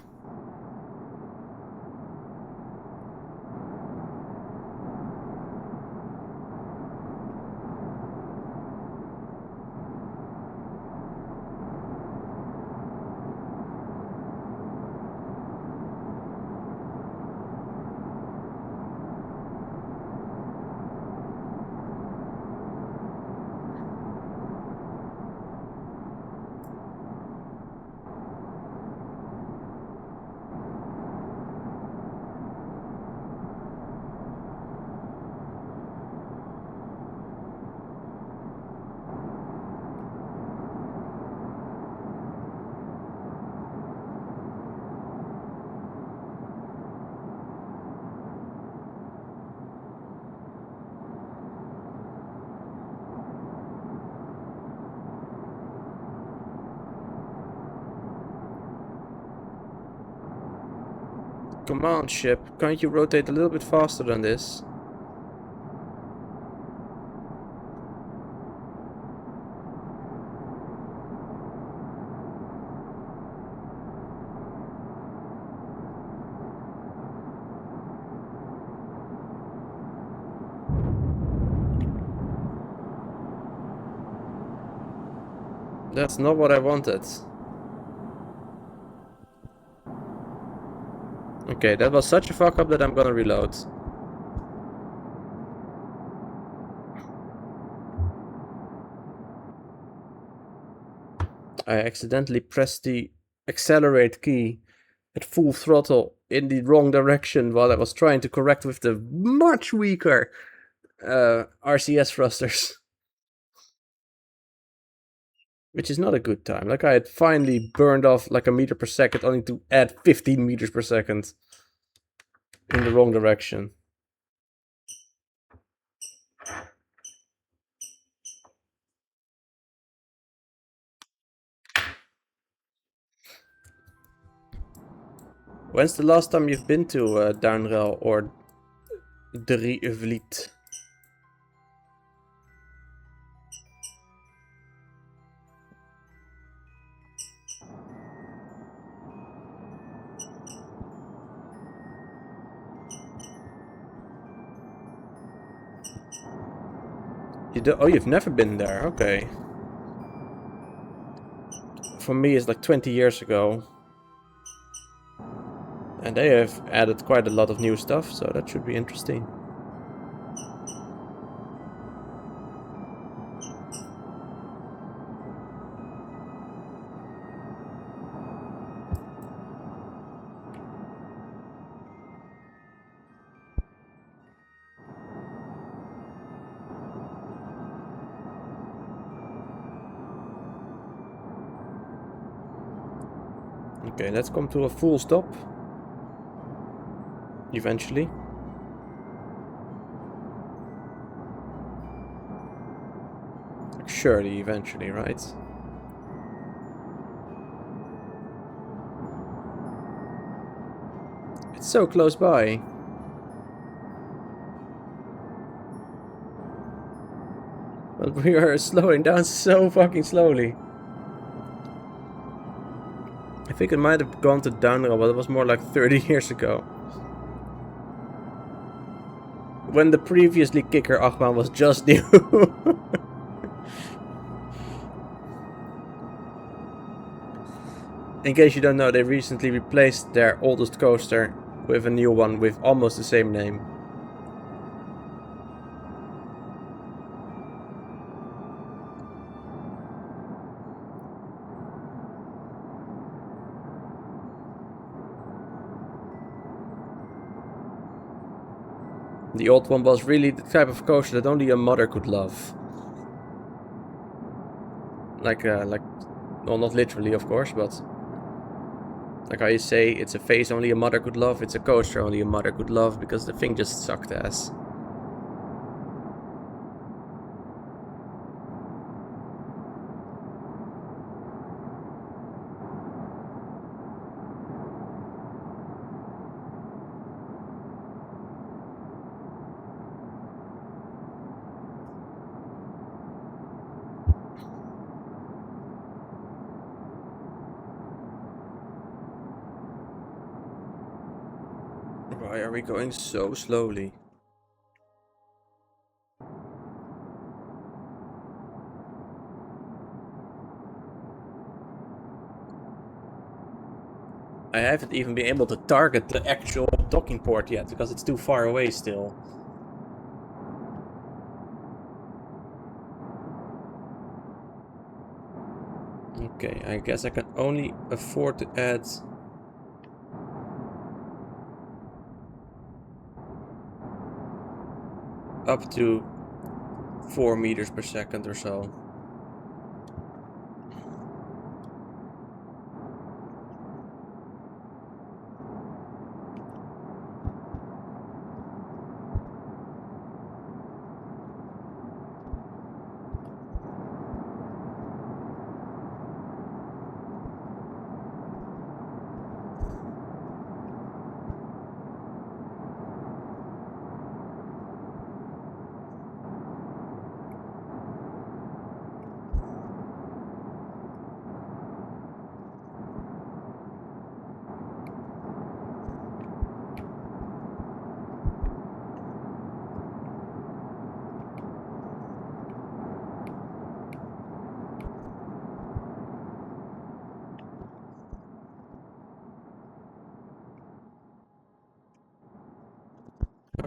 Come on, ship. Can't you rotate a little bit faster than this? That's not what I wanted. Okay, that was such a fuck up that I'm gonna reload. I accidentally pressed the accelerate key at full throttle in the wrong direction while I was trying to correct with the much weaker RCS thrusters. Which is not a good time. Like I had finally burned off like a meter per second only to add 15 meters per second in the wrong direction. When's the last time you've been to Downrail or Drieuvliet? Oh, you've never been there. Okay. For me, it's like 20 years ago. And they have added quite a lot of new stuff, so that should be interesting. Okay, let's come to a full stop. Eventually. Surely, eventually, right? It's so close by. But we are slowing down so fucking slowly. I think it might have gone to downhill, but it was more like 30 years ago. When the previously kicker Achtbaan was just new. In case you don't know, they recently replaced their oldest coaster with a new one with almost the same name. The old one was really the type of coaster that only a mother could love. Like, well, not literally, of course, but like how you say, it's a face only a mother could love, it's a coaster only a mother could love, because the thing just sucked ass. Why are we going so slowly? I haven't even been able to target the actual docking port yet, because it's too far away still. Okay, I guess I can only afford to add up to 4 meters per second or so.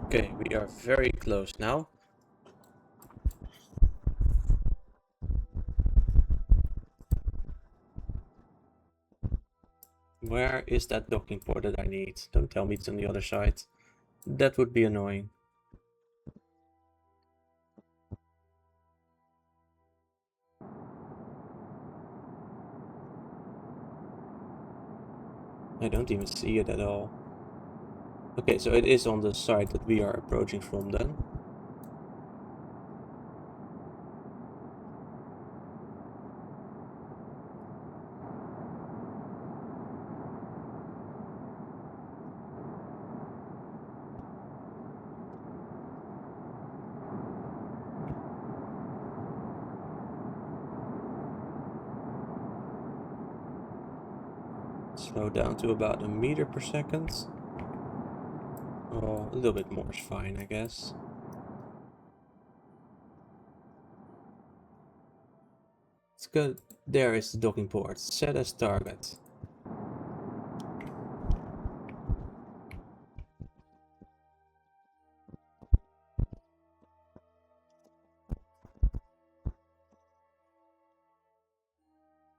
Okay, we are very close now. Where is that docking port that I need? Don't tell me it's on the other side. That would be annoying. I don't even see it at all. Okay, so it is on the side that we are approaching from then. Slow down to about 1 meter per second. Oh, a little bit more is fine, I guess. Let's go. There is the docking port. Set as target.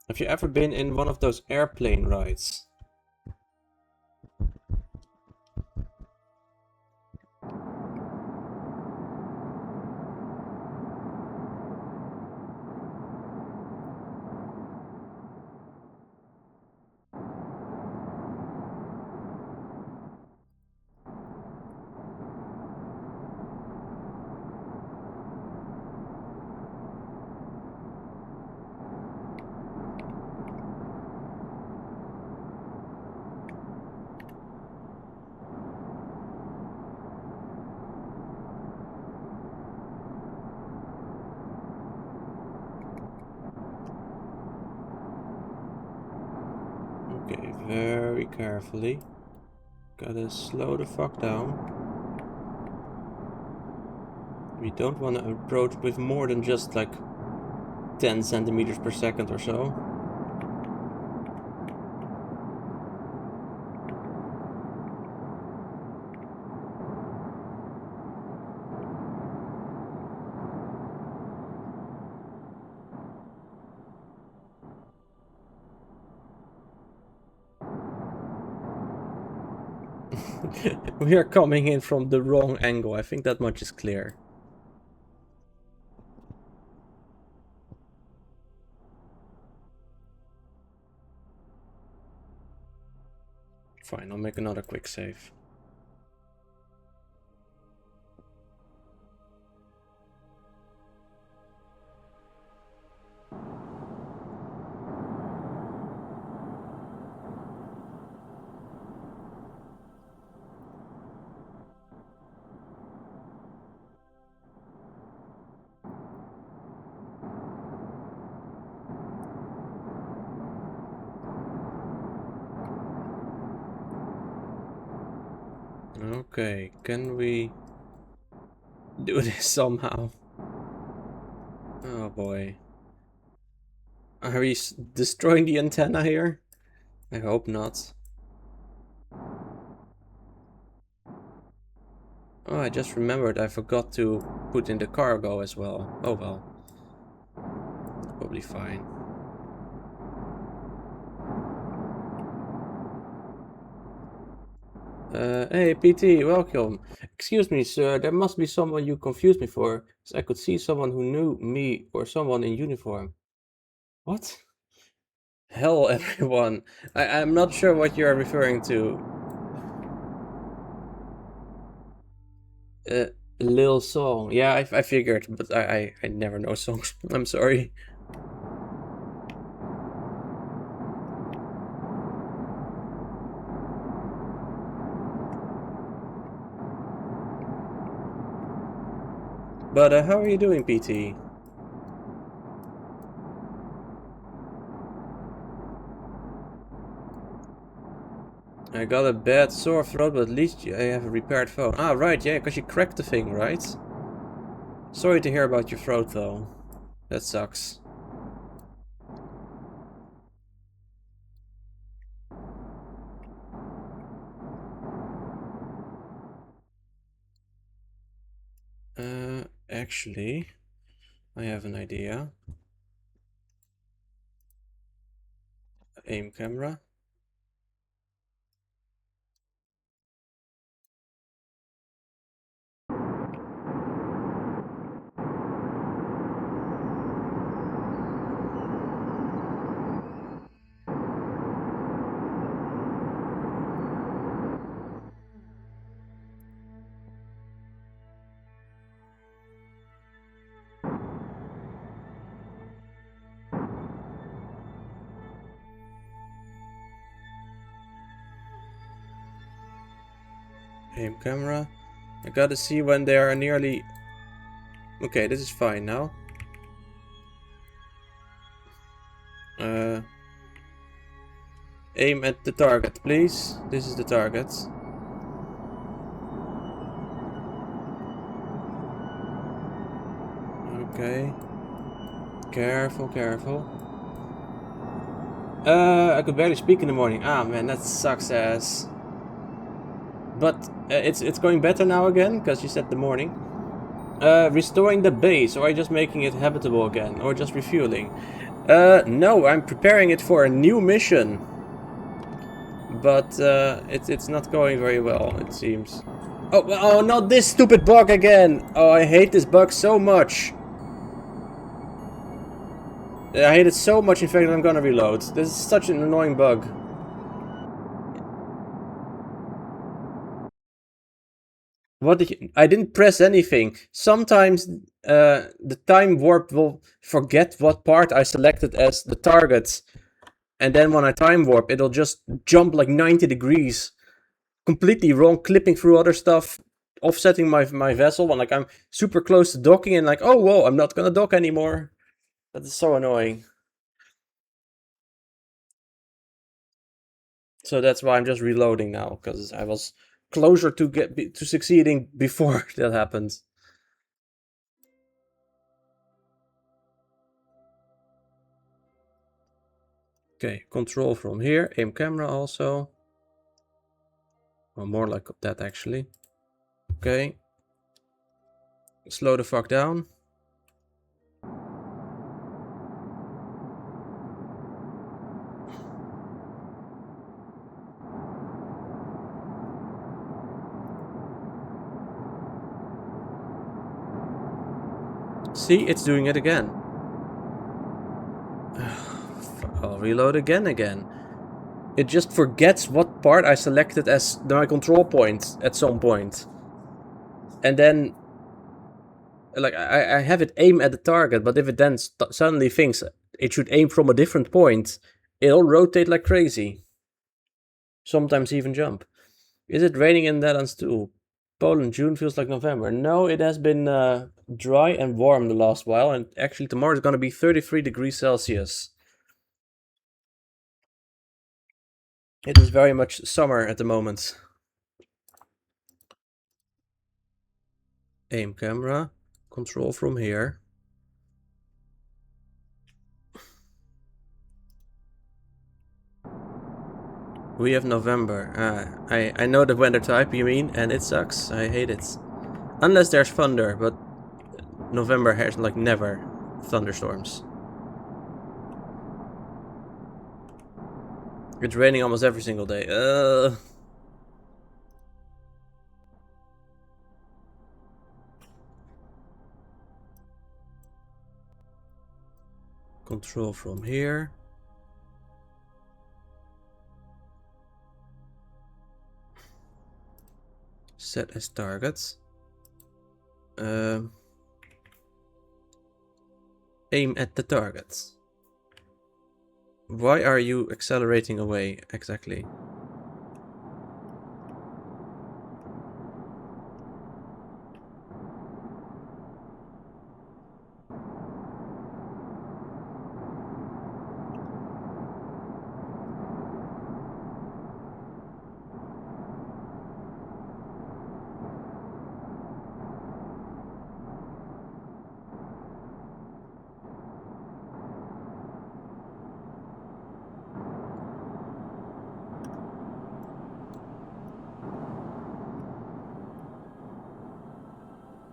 Have you ever been in one of those airplane rides? Very carefully. Gotta slow the fuck down. We don't want to approach with more than just like 10 centimeters per second or so. We are coming in from the wrong angle. I think that much is clear. Fine, I'll make another quick save. Okay, can we do this somehow? Oh boy. Are we destroying the antenna here? I hope not. Oh, I just remembered I forgot to put in the cargo as well. Oh well. Probably fine. Hey, PT, welcome. Excuse me, sir, there must be someone you confused me for. So I could see someone who knew me or someone in uniform. What? Hell, everyone. I'm not sure what you're referring to. Uh, Lil song. Yeah, I figured, but I never know songs. I'm sorry. But how are you doing, PT? I got a bad sore throat, but at least I have a repaired phone. Ah, right, yeah, because you cracked the thing, right? Sorry to hear about your throat, though. That sucks. Actually, I have an idea. Aim camera. Aim camera. I gotta see when they are nearly... Okay, this is fine now. Aim at the target, please. This is the target. Okay. Careful, careful. I could barely speak in the morning. Ah, man, that sucks ass. But it's going better now again, because you said the morning. Restoring the base, or are you just making it habitable again? Or just refueling? No, I'm preparing it for a new mission. But it's not going very well, it seems. Oh, not this stupid bug again! Oh, I hate this bug so much. I hate it so much, in fact, that I'm gonna reload. This is such an annoying bug. What did you... I didn't press anything. Sometimes the time warp will forget what part I selected as the target. And then when I time warp, it'll just jump like 90 degrees. Completely wrong, clipping through other stuff, offsetting my vessel when like I'm super close to docking and like, oh, whoa, I'm not gonna dock anymore. That is so annoying. So that's why I'm just reloading now, because I was closer to succeeding before that happened. Okay, control from here, aim camera also. Or more like that actually. Okay. Slow the fuck down. See, it's doing it again. I'll reload again. It just forgets what part I selected as my control point at some point. And then, like, I have it aim at the target, but if it then suddenly thinks it should aim from a different point, it'll rotate like crazy. Sometimes even jump. Is it raining in the Netherlands too? Poland, June feels like November. No, it has been dry and warm the last while, and actually tomorrow is going to be 33 degrees Celsius. It is very much summer at the moment. Aim camera, control from here. We have November. I know the weather type you mean, and it sucks. I hate it. Unless there's thunder, but November has like never thunderstorms. It's raining almost every single day. Control from here. Set as targets. Aim at the targets. Why are you accelerating away exactly?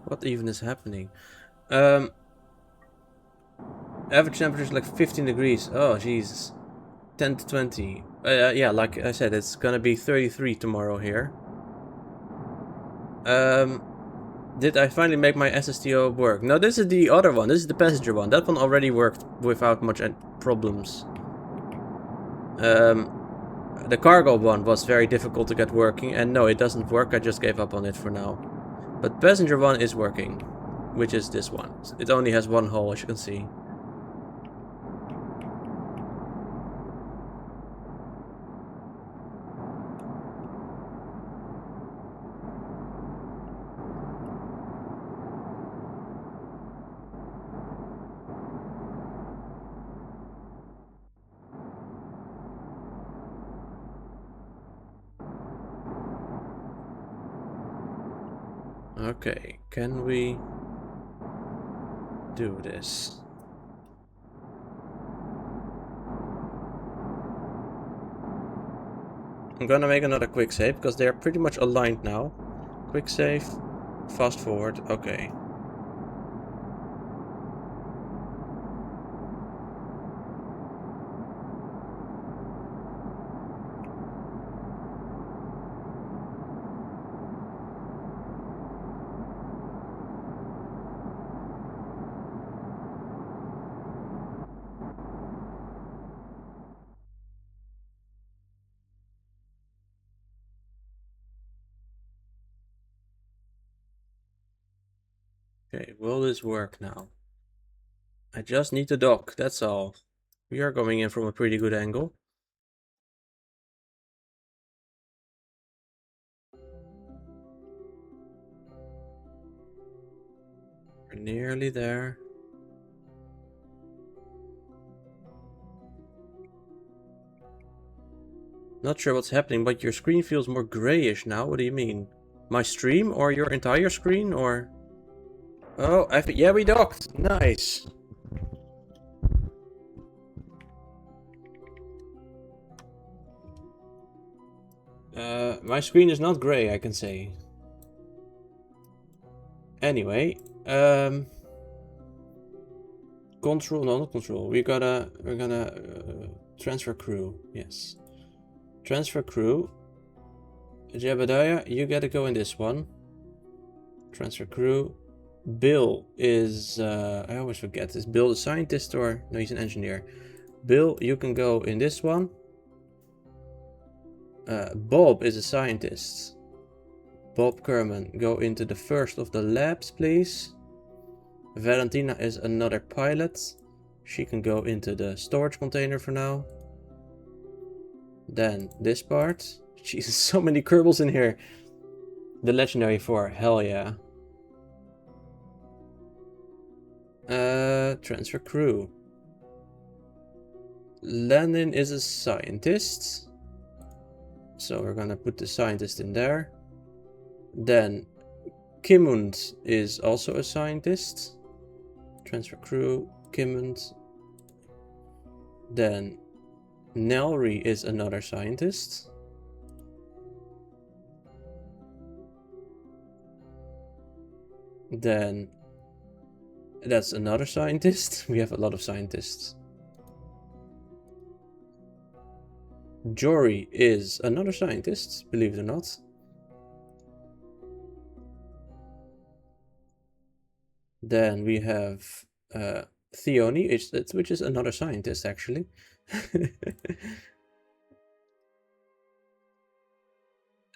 What even is happening? Average temperature is like 15 degrees. Oh, Jesus. 10 to 20. Yeah, like I said, it's gonna be 33 tomorrow here. Did I finally make my SSTO work? No, this is the other one. This is the passenger one. That one already worked without much problems. The cargo one was very difficult to get working, and no, it doesn't work. I just gave up on it for now. But passenger one is working, which is this one. It only has one hole, as you can see. Okay, can we do this? I'm gonna make another quick save because they're pretty much aligned now. Quick save, fast forward, okay. Okay, will this work now? I just need to dock, that's all. We are going in from a pretty good angle. We're nearly there. Not sure what's happening, but your screen feels more grayish now. What do you mean? My stream or your entire screen or? Oh, yeah, we docked. Nice. My screen is not gray, I can say. Anyway, control, no, not control. We're gonna transfer crew. Yes, transfer crew. Jebediah, you gotta go in this one. Transfer crew. Bill is I always forget. Is Bill the scientist or no? He's an engineer. Bill, you can go in this one. Bob is a scientist. Bob Kerman, go into the first of the labs, please. Valentina is another pilot. She can go into the storage container for now. Then this part. Jesus, so many Kerbals in here. The legendary 4, hell yeah. Transfer crew. Landon is a scientist. So we're gonna put the scientist in there. Then Kimund is also a scientist. Transfer crew, Kimund. Then Nelry is another scientist. Then that's another scientist. We have a lot of scientists. Jory is another scientist, believe it or not. Then we have Theoni, which is another scientist, actually.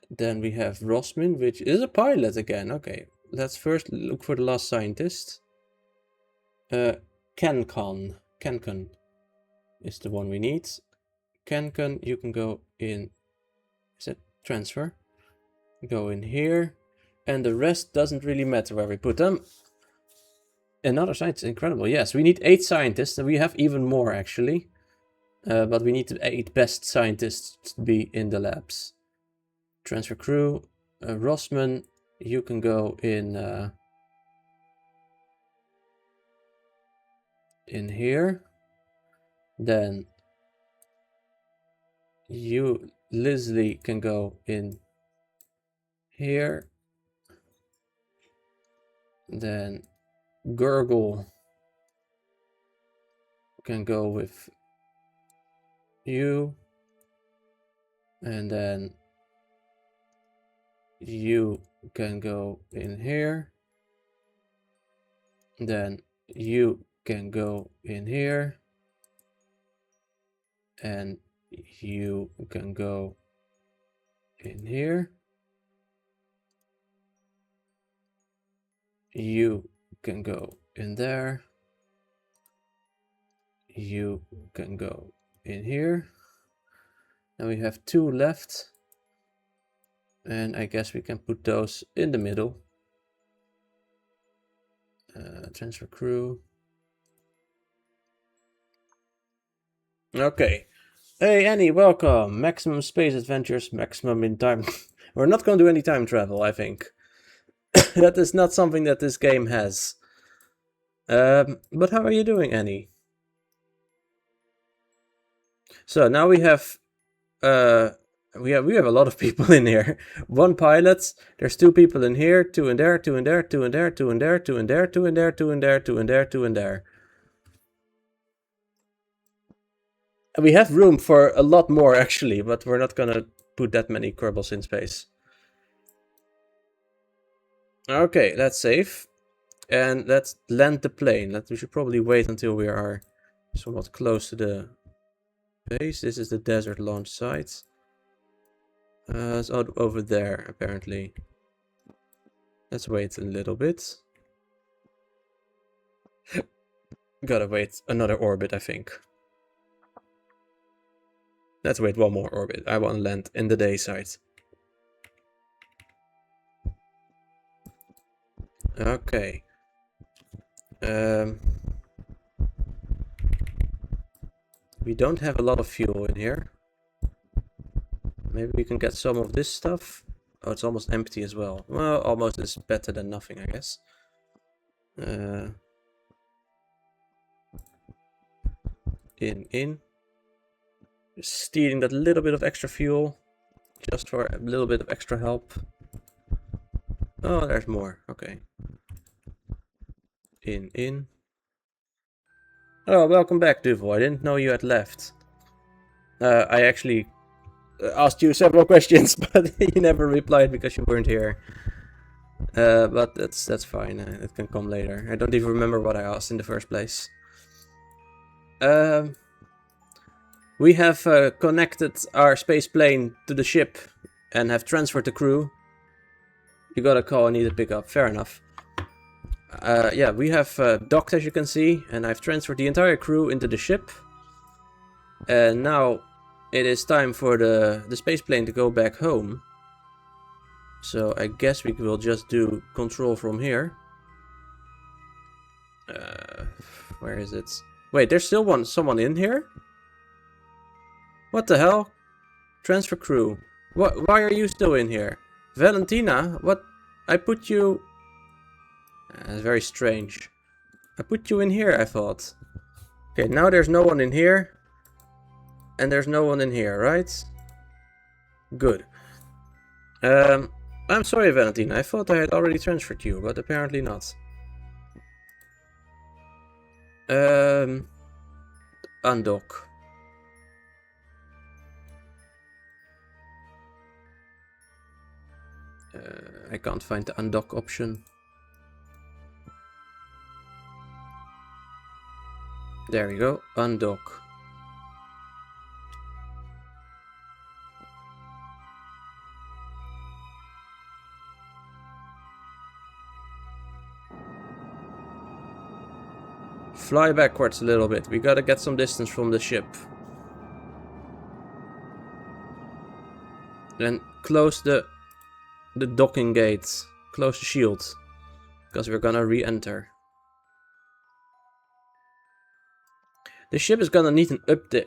Then we have Rosmin, which is a pilot again. Okay, let's first look for the last scientist. Kenkon is the one we need. Kenkon, you can go in. Is it transfer? Go in here. And the rest doesn't really matter where we put them. Another scientist, incredible. Yes, we need 8 scientists, and we have even more actually. But we need the 8 best scientists to be in the labs. Transfer crew. Rosman, you can go in here. Then you, Leslie, can go in here. Then Gurgle can go with you. And then you can go in here. Then you can go in here. And you can go in here. You can go in there. You can go in here. Now we have 2 left. And I guess we can put those in the middle. Transfer crew. Okay. Hey Annie, welcome. Maximum space adventures, maximum in time. We're not going to do any time travel, I think. That is not something that this game has. But how are you doing, Annie? So now we have we have a lot of people in here. 1 pilot. There's 2 people in here, 2 in there, 2 in there, 2 in there, 2 in there, 2 in there, 2 in there, 2 in there, 2 in there, 2 in there. And we have room for a lot more actually, but we're not gonna put that many Kerbals in space. Okay, let's save. And let's land the plane. We should probably wait until we are somewhat close to the base. This is the desert launch site. It's over there, apparently. Let's wait a little bit. Gotta wait another orbit, I think. Let's wait 1 more orbit. I want to land in the day site. Okay. We don't have a lot of fuel in here. maybe we can get some of this stuff. Oh, it's almost empty as well. Well, almost is better than nothing, I guess. In. Stealing that little bit of extra fuel. Just for a little bit of extra help. Oh, there's more. Okay. In. Oh, welcome back, Duvel. I didn't know you had left. I actually asked you several questions, but you never replied because you weren't here. But that's fine. It can come later. I don't even remember what I asked in the first place. We have connected our space plane to the ship and have transferred the crew. You got a call I need to pick up. Fair enough. Yeah, we have docked, as you can see, and I've transferred the entire crew into the ship. And now it is time for the space plane to go back home. So I guess we will just do control from here. Where is it? Wait, there's still someone in here? What the hell? Transfer crew. Why are you still in here? Valentina? What? I put you... That's very strange. I put you in here, I thought. Okay, now there's no one in here. And there's no one in here, right? Good. I'm sorry, Valentina. I thought I had already transferred you, but apparently not. Undock. I can't find the undock option. There we go. Undock. Fly backwards a little bit. We gotta get some distance from the ship. Then close the docking gate. Close the shield. Because we're gonna re-enter. The ship is gonna need an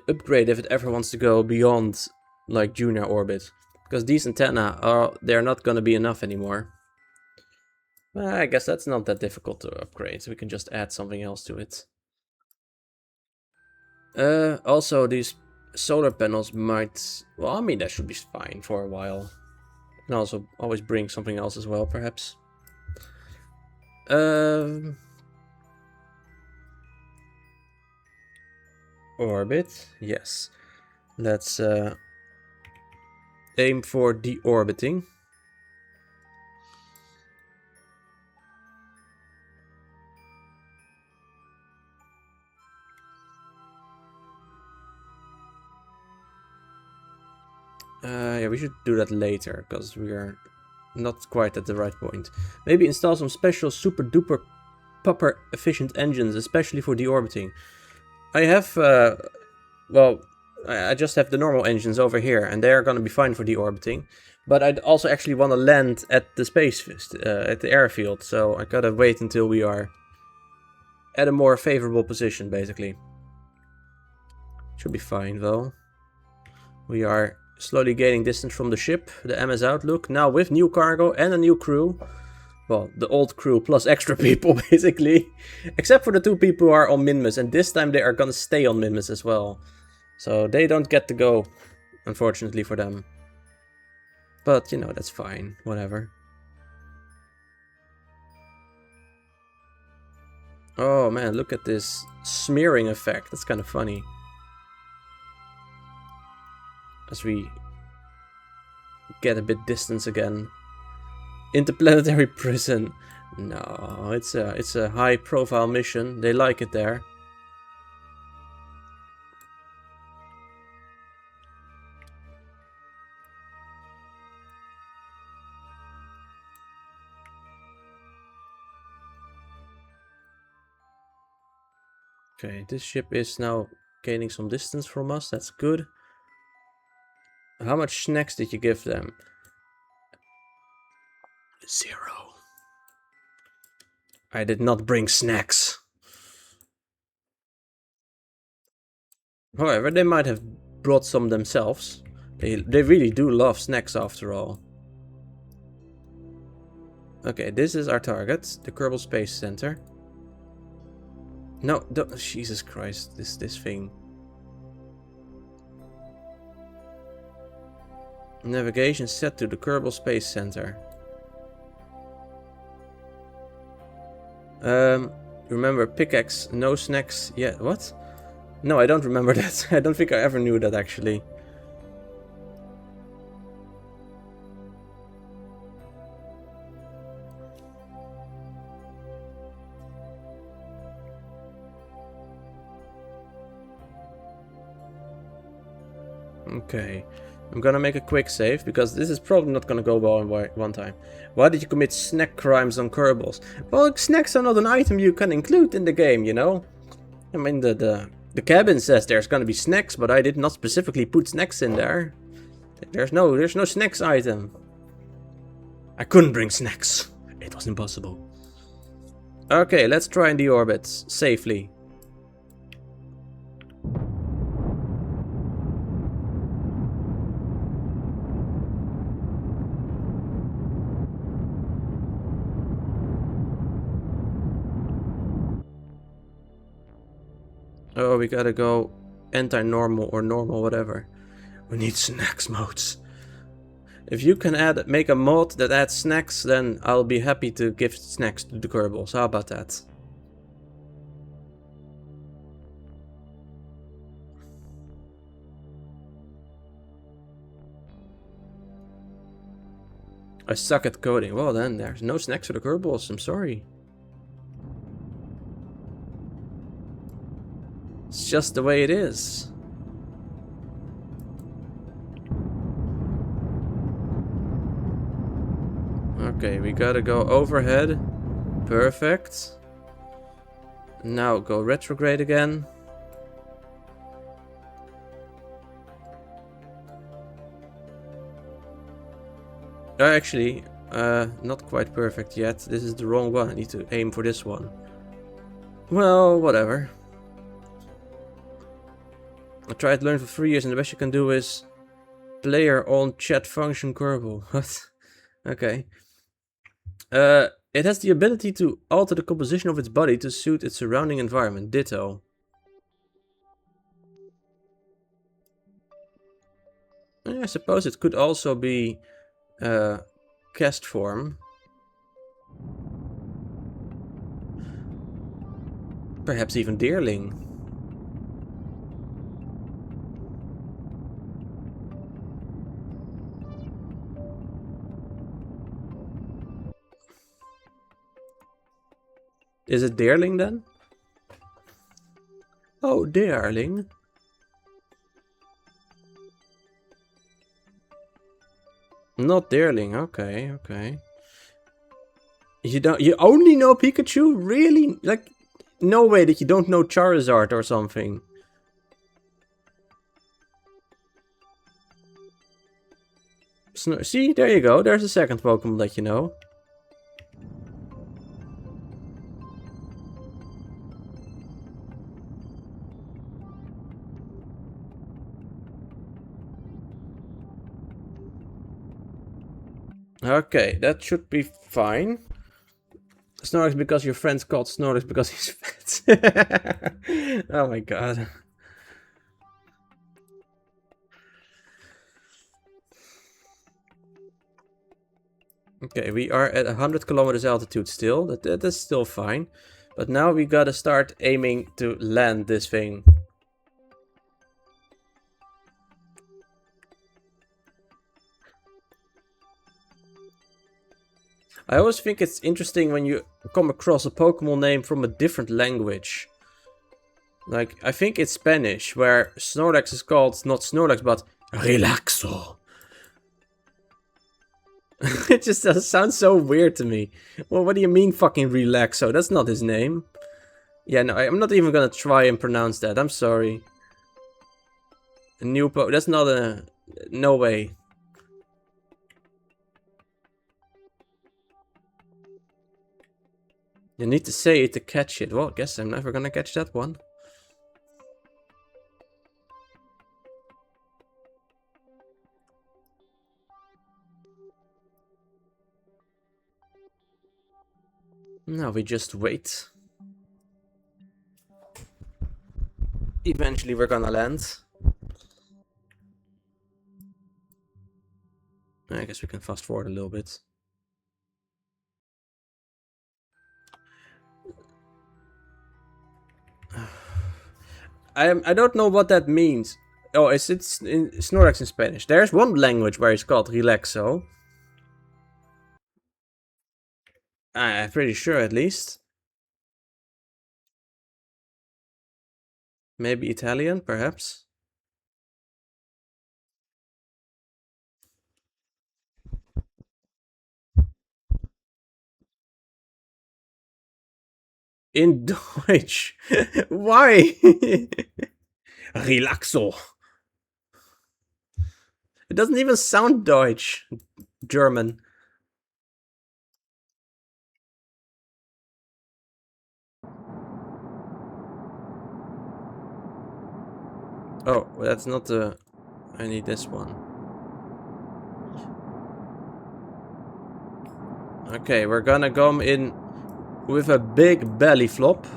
upgrade if it ever wants to go beyond, like, junior orbit. Because these antennae they're not gonna be enough anymore. Well, I guess that's not that difficult to upgrade, so we can just add something else to it. Also, these solar panels might... Well, I mean, that should be fine for a while. And also always bring something else as well, perhaps. Orbit, yes. Let's aim for deorbiting. Yeah, we should do that later, because we are not quite at the right point. Maybe install some special super duper pupper efficient engines, especially for deorbiting. I have, well, I just have the normal engines over here, and they are going to be fine for deorbiting. But I'd also actually want to land at the at the airfield, so I gotta wait until we are at a more favorable position, basically. Should be fine, though. We are slowly gaining distance from the ship, the MS Outlook, now with new cargo and a new crew. Well, the old crew plus extra people, basically. Except for the 2 people who are on Minmus, and this time they are gonna stay on Minmus as well. So they don't get to go, unfortunately for them. But, you know, that's fine, whatever. Oh man, look at this smearing effect, that's kind of funny. As we get a bit distance again. Interplanetary prison. No, it's a high profile mission. They like it there. Okay, this ship is now gaining some distance from us. That's good. How much snacks did you give them? 0. I did not bring snacks. However, they might have brought some themselves. They really do love snacks after all. Okay, this is our target, the Kerbal Space Center. No, don't, Jesus Christ, this thing. Navigation set to the Kerbal Space Center. Remember pickaxe, no snacks. Yeah, what? No, I don't remember that. I don't think I ever knew that actually. Okay, I'm gonna make a quick save because this is probably not gonna go well in one time. Why did you commit snack crimes on Kerbals? Well, snacks are not an item you can include in the game, you know? I mean, the cabin says there's gonna be snacks, but I did not specifically put snacks in there. There's no snacks item. I couldn't bring snacks. It was impossible. Okay, let's try in the orbits safely. Oh, we gotta go anti-normal or normal, whatever. We need snacks modes. If you can make a mod that adds snacks, then I'll be happy to give snacks to the Kerbals. How about that? I suck at coding. Well then, there's no snacks for the Kerbals. I'm sorry. It's just the way it is. Okay, we gotta go overhead. Perfect. Now go retrograde again. Actually, not quite perfect yet. This is the wrong one. I need to aim for this one. Well, whatever. I tried to learn for 3 years and the best you can do is player on chat function Kerbal. What? Okay. It has the ability to alter the composition of its body to suit its surrounding environment. Ditto. I suppose it could also be cast form. Perhaps even deerling. Is it deerling then? Oh, deerling. Not deerling. Okay, okay. You only know Pikachu? Really? Like, no way that you don't know Charizard or something. See, there you go. There's a second Pokemon that you know. Okay, that should be fine. Snorlax because your friend's called Snorlax because he's fat. Oh my god. Okay, we are at 100 kilometers altitude still. That is still fine. But now we gotta start aiming to land this thing. I always think it's interesting when you come across a Pokemon name from a different language. Like, I think it's Spanish, where Snorlax is called not Snorlax, but Relaxo. It just sounds so weird to me. Well, what do you mean fucking Relaxo? That's not his name. Yeah, no, I'm not even gonna try and pronounce that. I'm sorry. A new that's not a... No way. You need to say it to catch it. Well, I guess I'm never gonna catch that one. Now we just wait. Eventually we're gonna land. I guess we can fast forward a little bit. I don't know what that means. Oh, it's in Snorlax in Spanish. There's one language where it's called relaxo. I'm pretty sure, at least. Maybe Italian, perhaps. In Deutsch. Why? Relaxo. It doesn't even sound Deutsch. German. Oh, that's not the... I need this one. Okay, we're gonna come in with a big belly flop.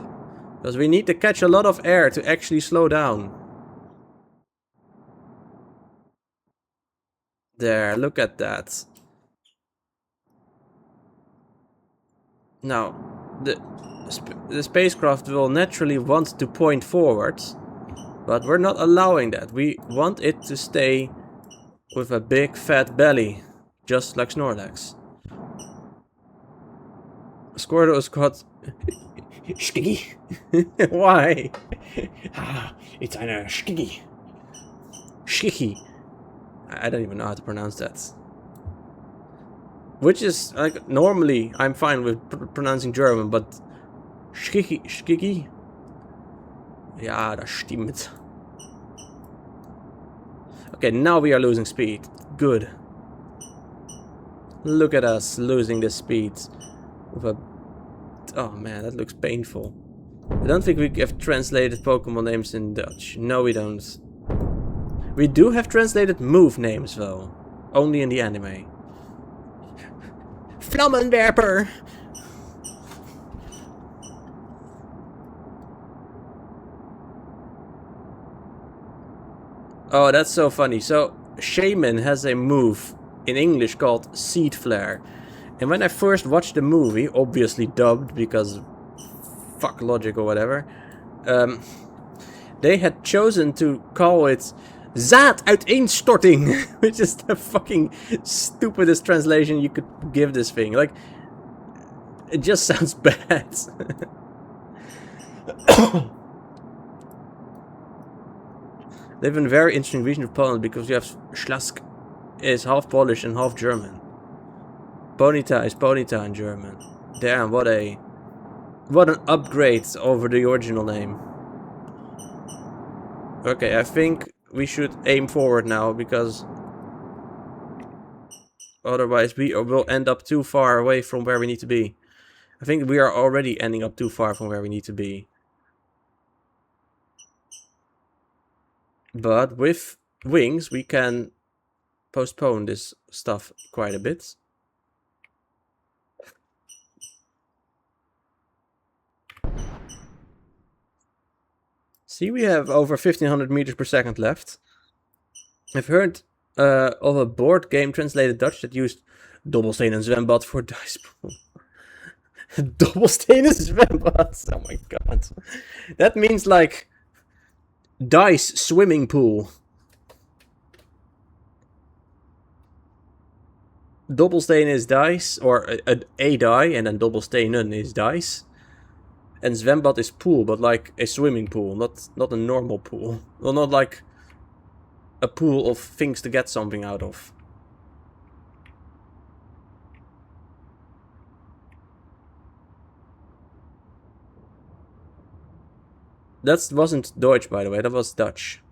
Because we need to catch a lot of air to actually slow down. There, look at that. Now, the spacecraft will naturally want to point forwards. But we're not allowing that. We want it to stay with a big fat belly. Just like Snorlax. Squirtle's got... Skiggy. Why? It's eine Skiggy. Skiggy. I don't even know how to pronounce that. Which is, like, normally I'm fine with pronouncing German, but... Skiggy? Ja, das stimmt. Okay, now we are losing speed. Good. Look at us losing the speed. With a... Oh man, that looks painful. I don't think we have translated Pokemon names in Dutch. No, we don't. We do have translated move names, though. Only in the anime. Flammenwerper! Oh, that's so funny. So, Shaman has a move in English called Seed Flare. And when I first watched the movie, obviously dubbed because fuck logic or whatever, they had chosen to call it Zaaduineenstorting, which is the fucking stupidest translation you could give this thing. Like, it just sounds bad. Live in a very interesting region of Poland because you have Schlask is half Polish and half German. Ponyta is Ponyta in German. Damn, what an upgrade over the original name. Okay, I think we should aim forward now because otherwise we will end up too far away from where we need to be. I think we are already ending up too far from where we need to be. But with wings, we can postpone this stuff quite a bit. See, we have over 1500 meters per second left. I've heard of a board game translated Dutch that used dobbelsteen en zwembad for dice pool. Dobbelsteen en zwembad? Oh my god. That means like dice swimming pool. Dobbelsteen is dice, or a die, and then dobbelsteenen is dice. And zwembad is pool, but like a swimming pool, not a normal pool. Well, not like a pool of things to get something out of. That wasn't Deutsch, by the way, that was Dutch.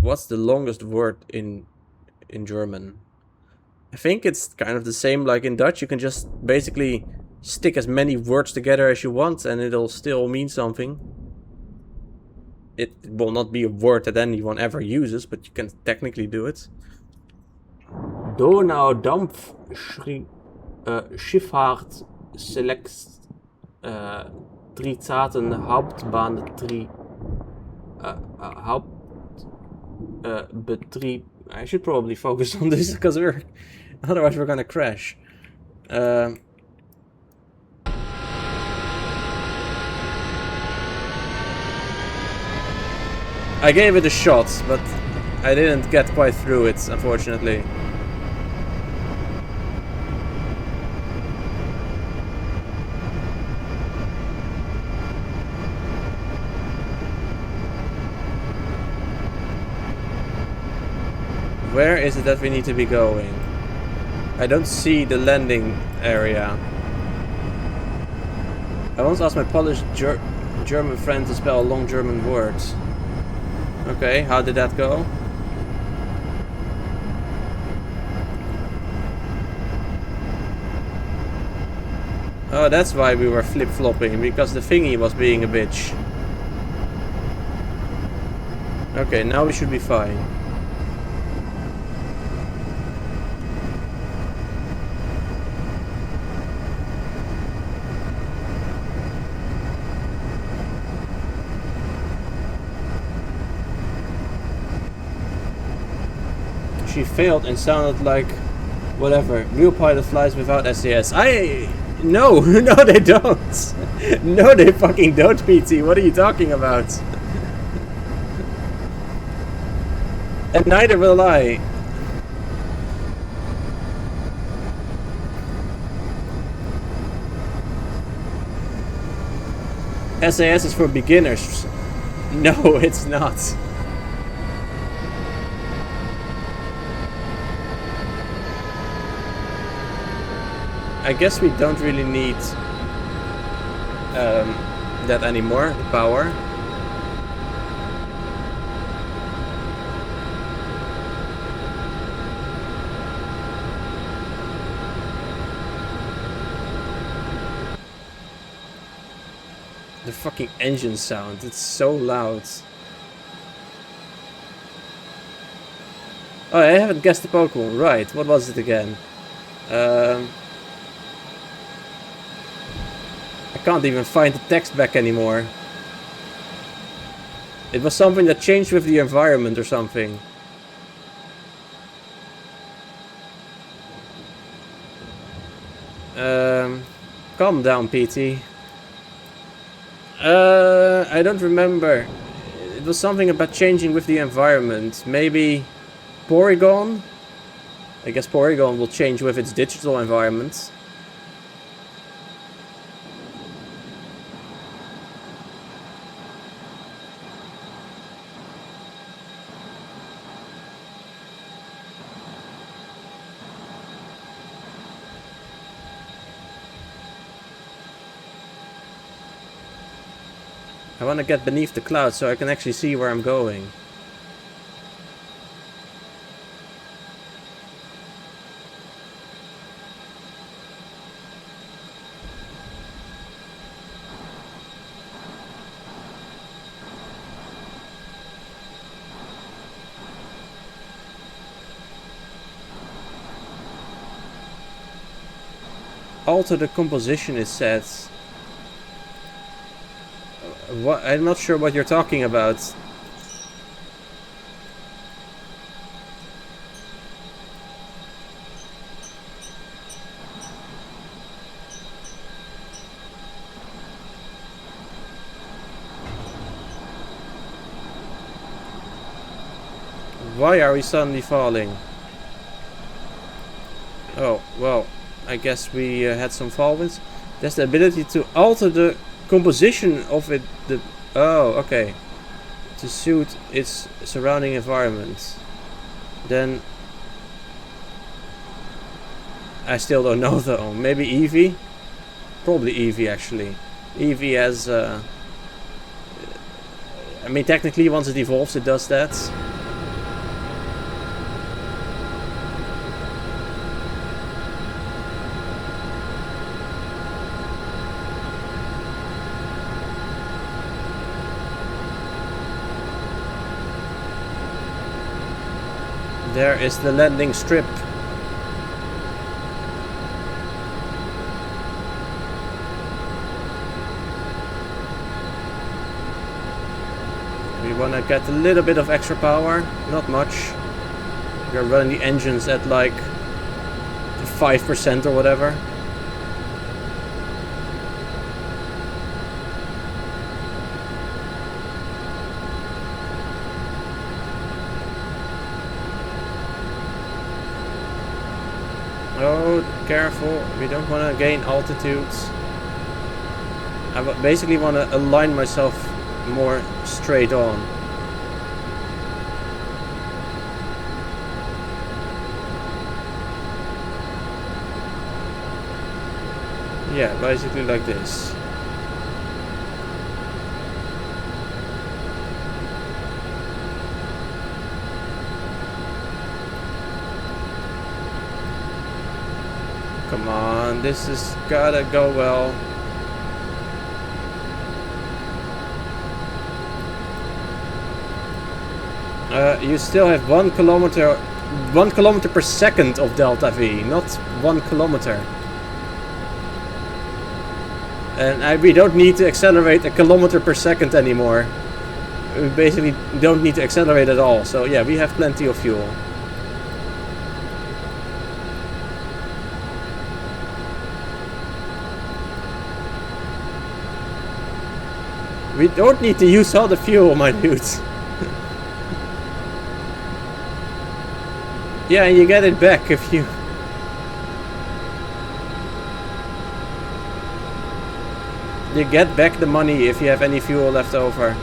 What's the longest word in German? I think it's kind of the same like in Dutch. You can just basically stick as many words together as you want and it'll still mean something. It will not be a word that anyone ever uses, but you can technically do it. Donaudampfschrie. Schifffahrt select Tritaten Hauptbahn Hauptbetrieb. I should probably focus on this because otherwise we're gonna crash. I gave it a shot, but I didn't get quite through it, unfortunately. Where is it that we need to be going? I don't see the landing area. I once asked my Polish German friend to spell a long German word. Okay, how did that go? Oh, that's why we were flip-flopping, because the thingy was being a bitch. Okay, now we should be fine. She failed and sounded like whatever. Real pilot flies without SAS. No, no they don't. No they fucking don't, PT. What are you talking about? And neither will I. SAS is for beginners. No, it's not. I guess we don't really need that anymore, the power. The fucking engine sound, it's so loud. Oh, I haven't guessed the Pokemon, right, what was it again? I can't even find the text back anymore. It was something that changed with the environment or something. Calm down, PT. I don't remember. It was something about changing with the environment. Maybe Porygon? I guess Porygon will change with its digital environment. I want to get beneath the clouds so I can actually see where I'm going. Alter the composition, it says. What? I'm not sure what you're talking about. Why are we suddenly falling? Oh, well, I guess we had some fall winds. There's the ability to alter the composition of it. Oh, okay. To suit its surrounding environment. Then I still don't know though. Maybe Eevee? Probably Eevee actually. Eevee has I mean technically once it evolves it does that. There is the landing strip. wanna get a little bit of extra power, not much. We're running the engines at like 5% or whatever. Oh, careful, we don't want to gain altitudes. I basically want to align myself more straight on. Yeah, basically like this. Come on, this has gotta go well. You still have 1 kilometer per second of delta V, not 1 kilometer. And we don't need to accelerate a kilometer per second anymore. We basically don't need to accelerate at all. So yeah, we have plenty of fuel. We don't need to use all the fuel, my dudes. Yeah, and you get it back if you... You get back the money if you have any fuel left over.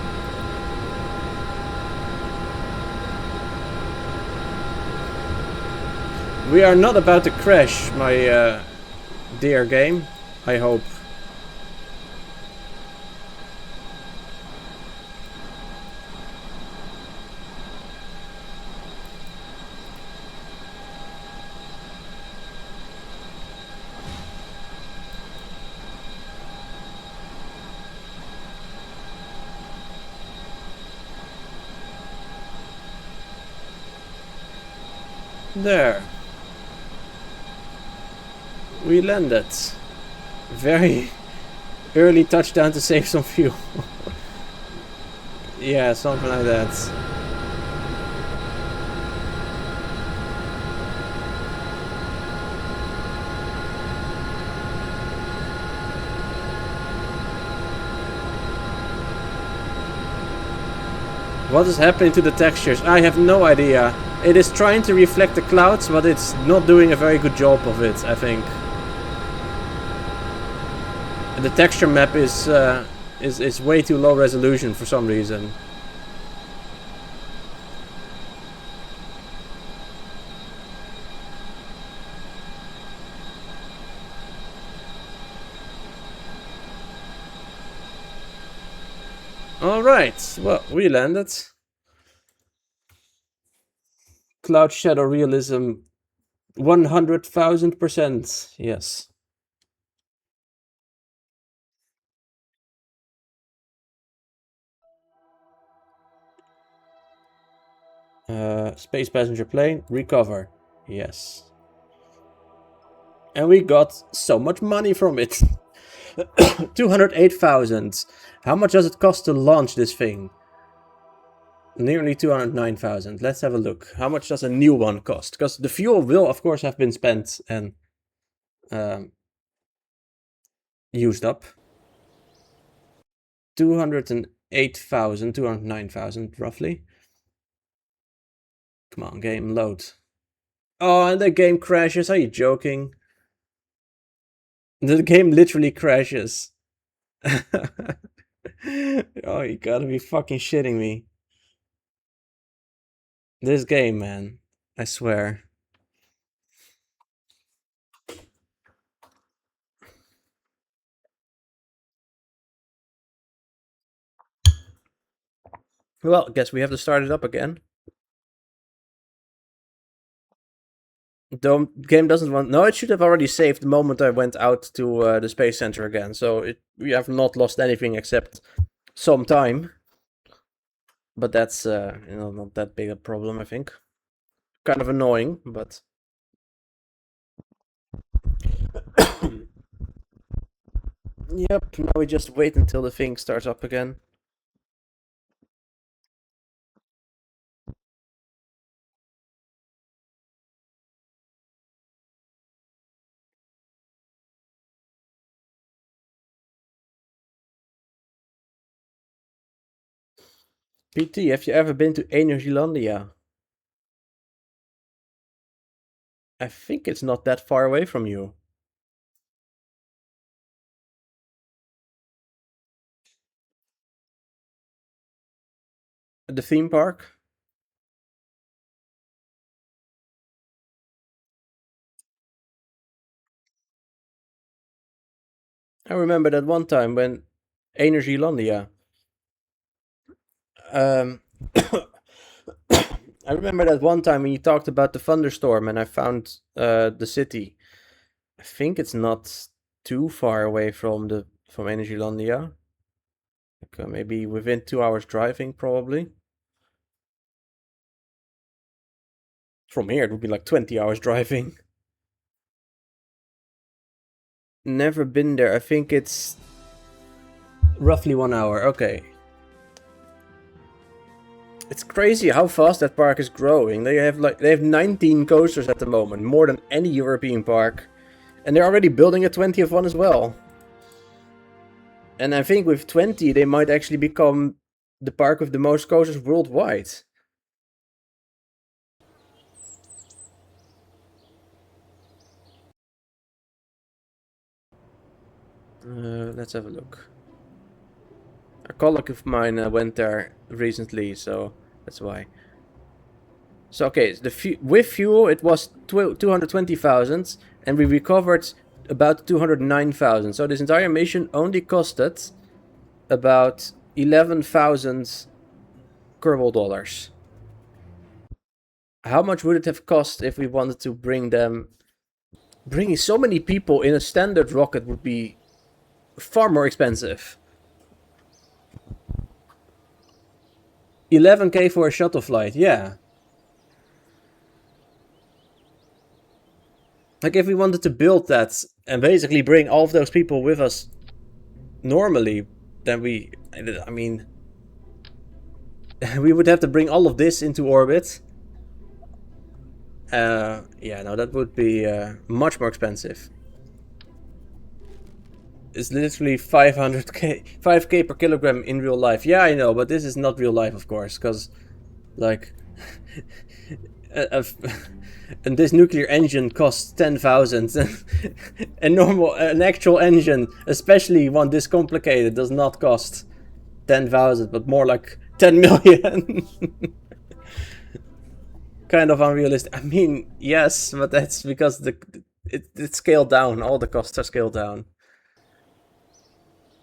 We are not about to crash, my dear game. I hope. There. We landed. Very early touchdown to save some fuel. Yeah, something like that. What is happening to the textures? I have no idea. It is trying to reflect the clouds, but it's not doing a very good job of it, I think. The texture map is way too low resolution for some reason. Alright, well, we landed. Cloud shadow realism 100,000%, yes. Space passenger plane, recover, yes. And we got so much money from it. 208,000. How much does it cost to launch this thing? Nearly 209,000. Let's have a look. How much does a new one cost? Because the fuel will, of course, have been spent and used up. 208,000, 209,000 roughly. Come on, game, load. Oh, and the game crashes. Are you joking? The game literally crashes. Oh, you gotta be fucking shitting me. This game, man. I swear. Well, guess we have to start it up again. The game doesn't want... No, it should have already saved the moment I went out to the Space Center again. So we have not lost anything except some time. But that's, not that big a problem, I think. Kind of annoying, but... Yep, now we just wait until the thing starts up again. PT, have you ever been to Energielandia? I think it's not that far away from you. The theme park? I remember that one time when Energielandia. Um, I remember that one time when you talked about the thunderstorm and I found the city. I think it's not too far away from Energielandia. Like, maybe within 2 hours driving, probably. From here, it would be like 20 hours driving. Never been there. I think it's roughly 1 hour. Okay. It's crazy how fast that park is growing. They have 19 coasters at the moment, more than any European park. And they're already building a 20th one as well. And I think with 20, they might actually become the park with the most coasters worldwide. Let's have a look. A colleague of mine went there recently, so that's why. So okay, with fuel it was 220,000, and we recovered about 209,000. So this entire mission only costed about 11,000 Kerbal dollars. How much would it have cost if we wanted to bring them? Bringing so many people in a standard rocket would be far more expensive. 11k for a shuttle flight, yeah. Like if we wanted to build that and basically bring all of those people with us normally, then I mean, we would have to bring all of this into orbit. Yeah, no, that would be much more expensive. It's literally 5k per kilogram in real life. Yeah, I know, but this is not real life, of course, because, like, and this nuclear engine costs 10,000. An actual engine, especially one this complicated, does not cost 10,000, but more like 10 million. Kind of unrealistic. I mean, yes, but that's because it's scaled down. All the costs are scaled down.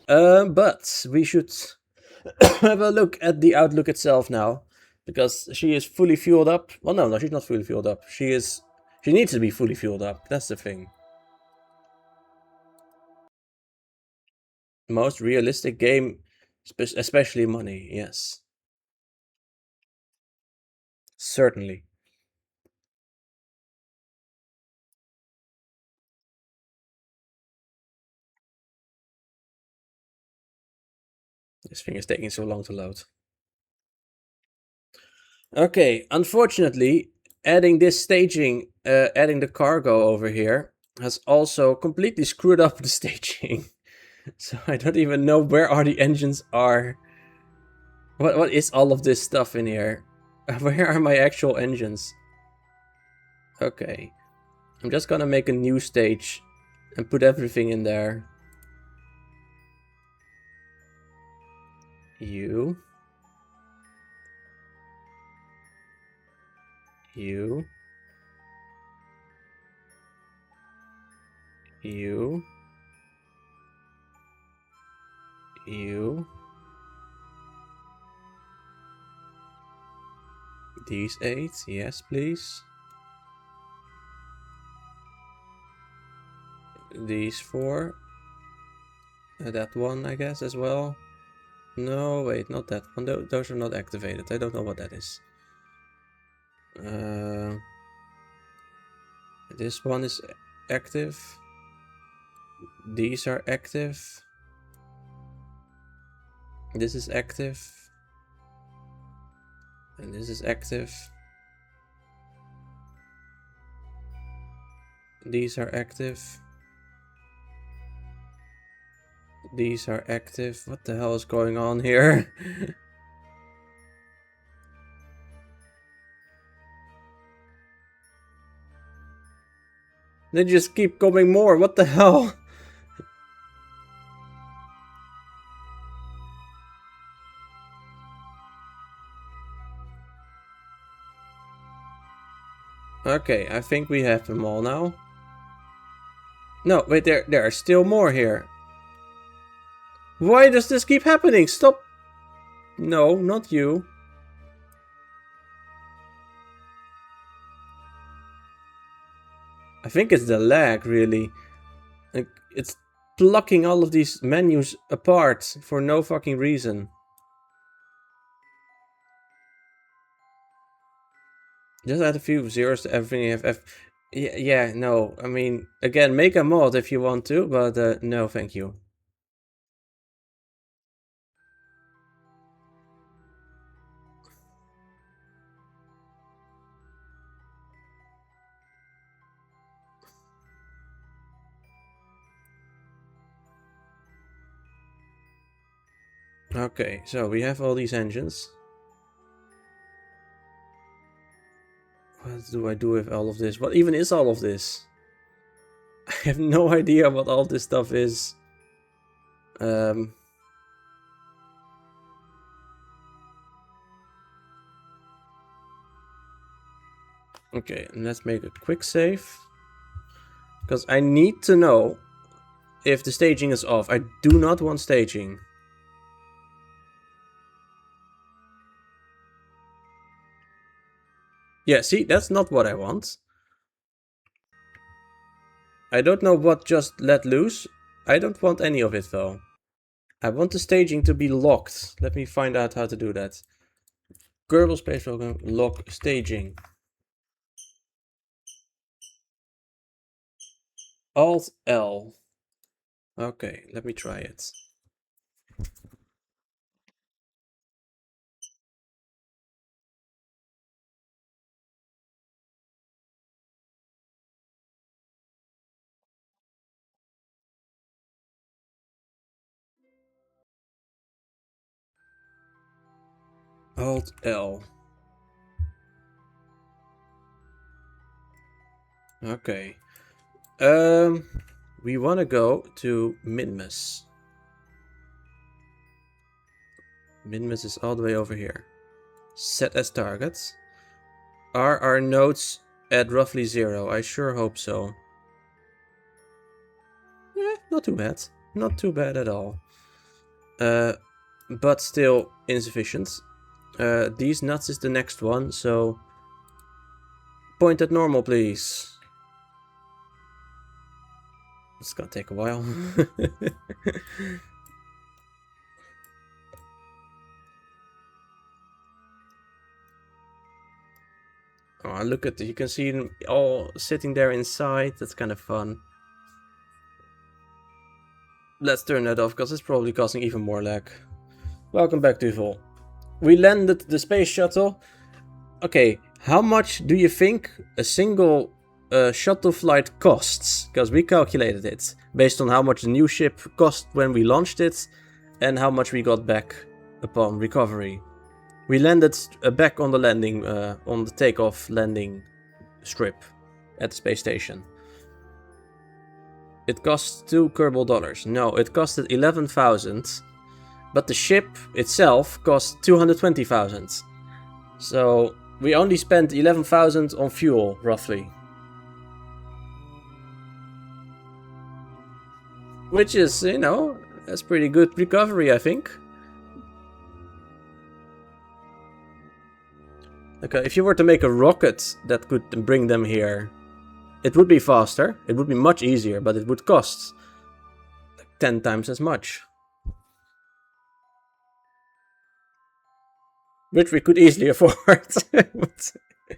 But we should have a look at the Outlook itself now, because she is fully fueled up. Well, no, she's not fully fueled up. She needs to be fully fueled up. That's the thing. Most realistic game, especially money. Yes, certainly. This thing is taking so long to load. Okay, unfortunately, adding this staging, adding the cargo over here, has also completely screwed up the staging. So I don't even know where are the engines are. What is all of this stuff in here? Where are my actual engines? Okay, I'm just gonna make a new stage and put everything in there. You. You. You. You. These 8, yes please. These 4. That one, I guess, as well. No, wait, not that one. Those are not activated. I don't know what that is. This one is active. These are active. This is active. And this is active. These are active. These are active. What the hell is going on here? They just keep coming more. What the hell? Okay, I think we have them all now. No, wait, there are still more here. Why does this keep happening? Stop. No, not you. I think it's the lag, really. Like, it's plucking all of these menus apart for no fucking reason. Just add a few zeros to everything you have. Yeah, no. I mean, again, make a mod if you want to, but no, thank you. Okay, so we have all these engines. What do I do with all of this? What even is all of this? I have no idea what all this stuff is. Okay, let's make a quick save. Because I need to know if the staging is off. I do not want staging. Yeah, see, that's not what I want. I don't know what just let loose. I don't want any of it though. I want the staging to be locked. Let me find out how to do that. Kerbal Space Program, lock staging. Alt L. Okay, let me try it. Alt L. Okay. We want to go to Minmus. Minmus is all the way over here. Set as target. Are our nodes at roughly 0? I sure hope so. Not too bad. Not too bad at all. But still insufficient. These nuts is the next one, so point at normal, please. It's gonna take a while. Oh, look at it. You can see them all sitting there inside. That's kind of fun. Let's turn that off, because it's probably causing even more lag. Welcome back, Duvel. We landed the space shuttle. Okay, how much do you think a single shuttle flight costs? Because we calculated it based on how much the new ship cost when we launched it and how much we got back upon recovery. We landed back on the landing, on the takeoff landing strip at the space station. It cost $2 Kerbal. No, it costed 11,000. But the ship itself cost 220,000. So we only spent 11,000 on fuel, roughly. Which is, you know, that's pretty good recovery, I think. Okay, if you were to make a rocket that could bring them here, it would be faster, it would be much easier, but it would cost like 10 times as much. Which we could easily afford. But,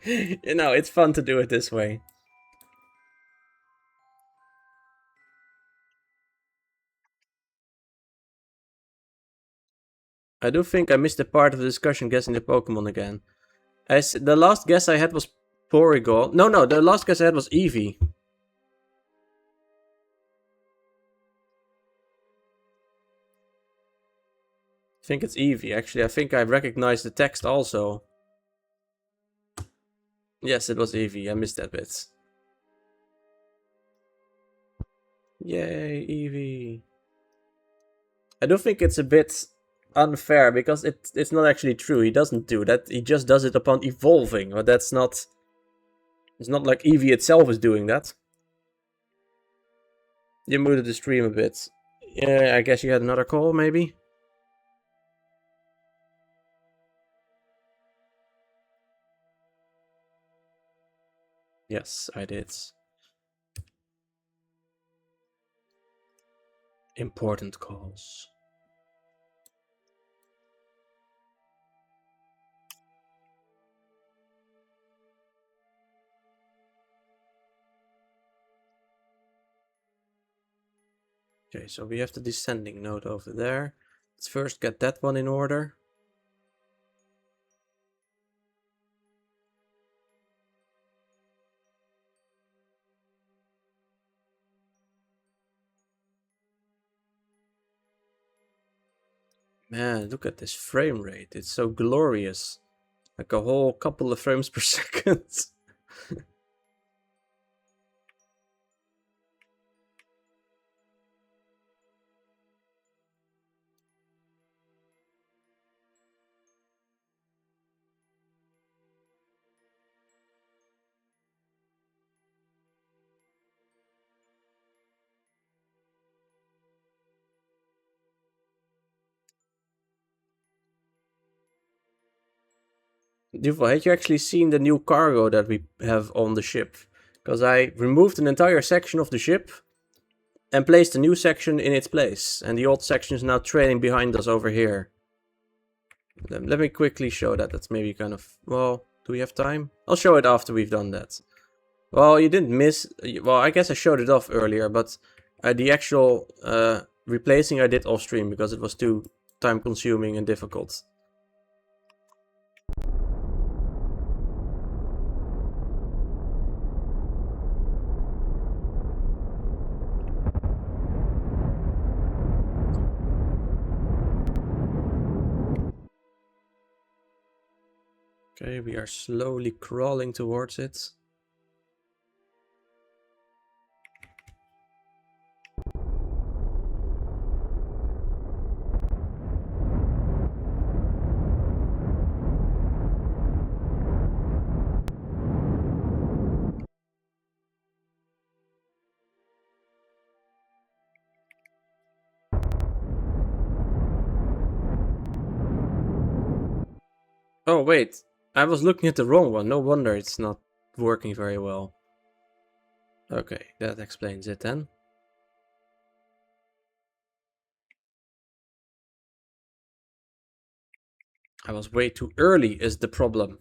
you know, it's fun to do it this way. I do think I missed a part of the discussion guessing the Pokemon again. The last guess I had was Porygon. No, the last guess I had was Eevee. I think it's Eevee, actually. I think I recognized the text also. Yes, it was Eevee. I missed that bit. Yay, Eevee. I do think it's a bit unfair because it's not actually true. He doesn't do that. He just does it upon evolving. But that's not... It's not like Eevee itself is doing that. You muted the stream a bit. Yeah, I guess you had another call, maybe? Yes, I did. Important calls. Okay, so we have the descending node over there. Let's first get that one in order. Man, look at this frame rate. It's so glorious. Like a whole couple of frames per second. Duval, had you actually seen the new cargo that we have on the ship? Because I removed an entire section of the ship and placed a new section in its place. And the old section is now trailing behind us over here. Let me quickly show that. That's maybe kind of... Well, do we have time? I'll show it after we've done that. Well, you didn't miss... Well, I guess I showed it off earlier, but the actual replacing I did off stream because it was too time consuming and difficult. Okay, we are slowly crawling towards it. Oh, wait. I was looking at the wrong one. No wonder it's not working very well. Okay, that explains it then. I was way too early is the problem.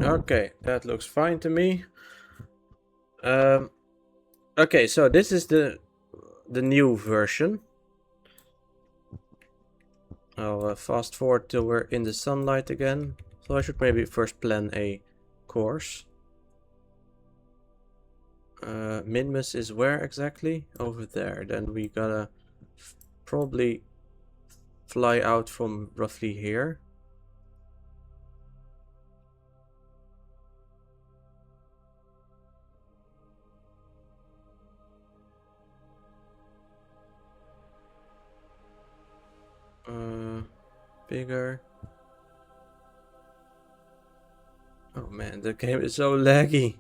Okay, that looks fine to me. Okay, so this is the new version. I'll fast forward till we're in the sunlight again. So I should maybe first plan a course. Minmus is where exactly? Over there. Then we gotta probably fly out from roughly here. Bigger. Oh man, the game is so laggy.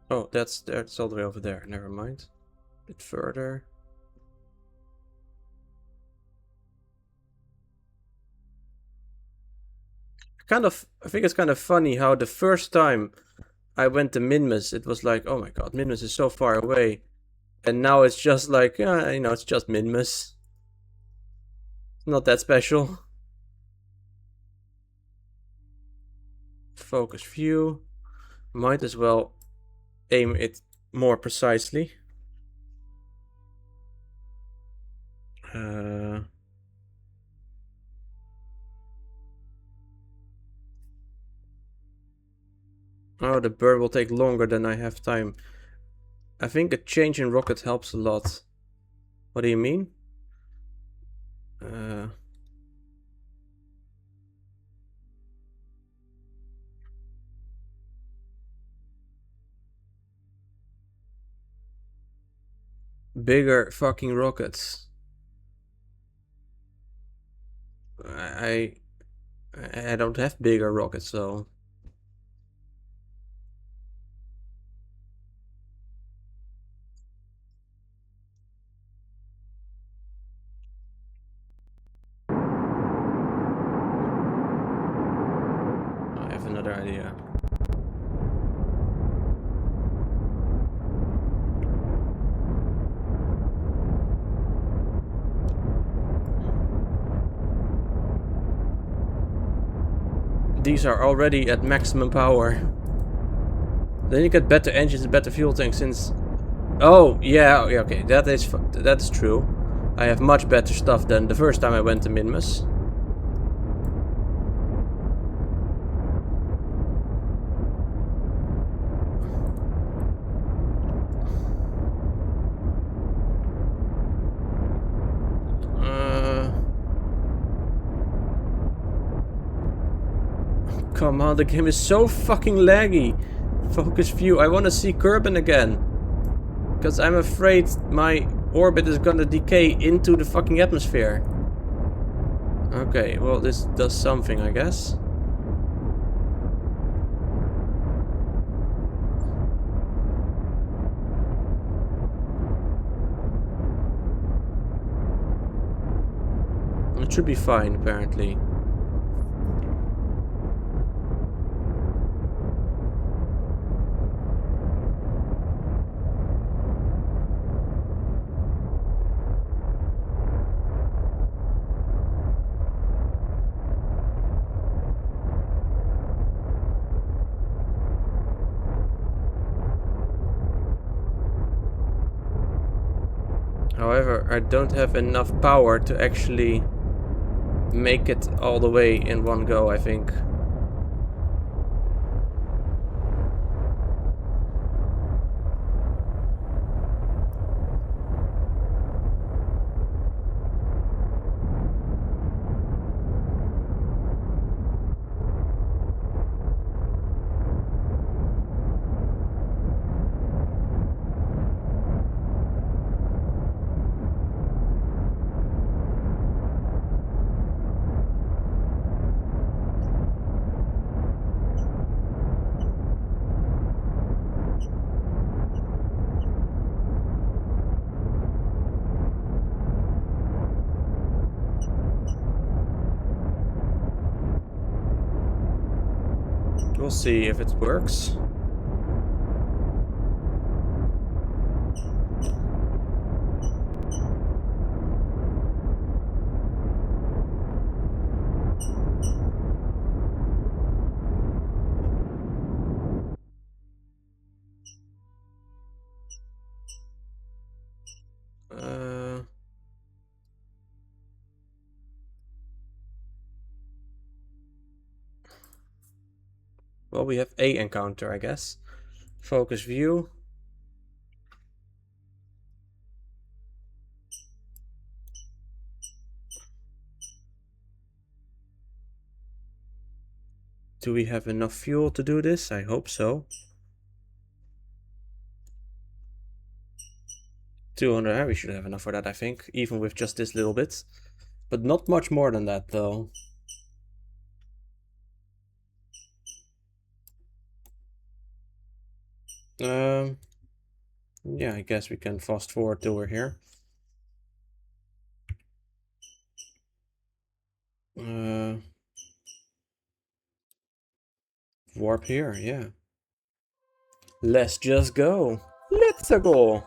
Oh, that's all the way over there. Never mind. A bit further. I think it's kind of funny how the first time I went to Minmus, it was like, oh my god, Minmus is so far away. And now it's just like, it's just Minmus. It's not that special. Focus view. Might as well aim it more precisely. Oh, the bird will take longer than I have time. I think a change in rocket helps a lot. What do you mean? Bigger fucking rockets. I I don't have bigger rockets, so I have another idea. These are already at maximum power. Then you get better engines and better fuel tanks since... Oh, yeah, okay, that is true. I have much better stuff than the first time I went to Minmus. Come on, the game is so fucking laggy. Focus view, I want to see Kerbin again. Because I'm afraid my orbit is gonna decay into the fucking atmosphere. Okay, well this does something, I guess. It should be fine, apparently. However, I don't have enough power to actually make it all the way in one go, I think. We'll see if it works. Well, we have a encounter, I guess. Focus view. Do we have enough fuel to do this? I hope so. 200, we should have enough for that, I think. Even with just this little bit. But not much more than that, though. Yeah, I guess we can fast forward till we're here. warp here, yeah. Let's just go. Let's go.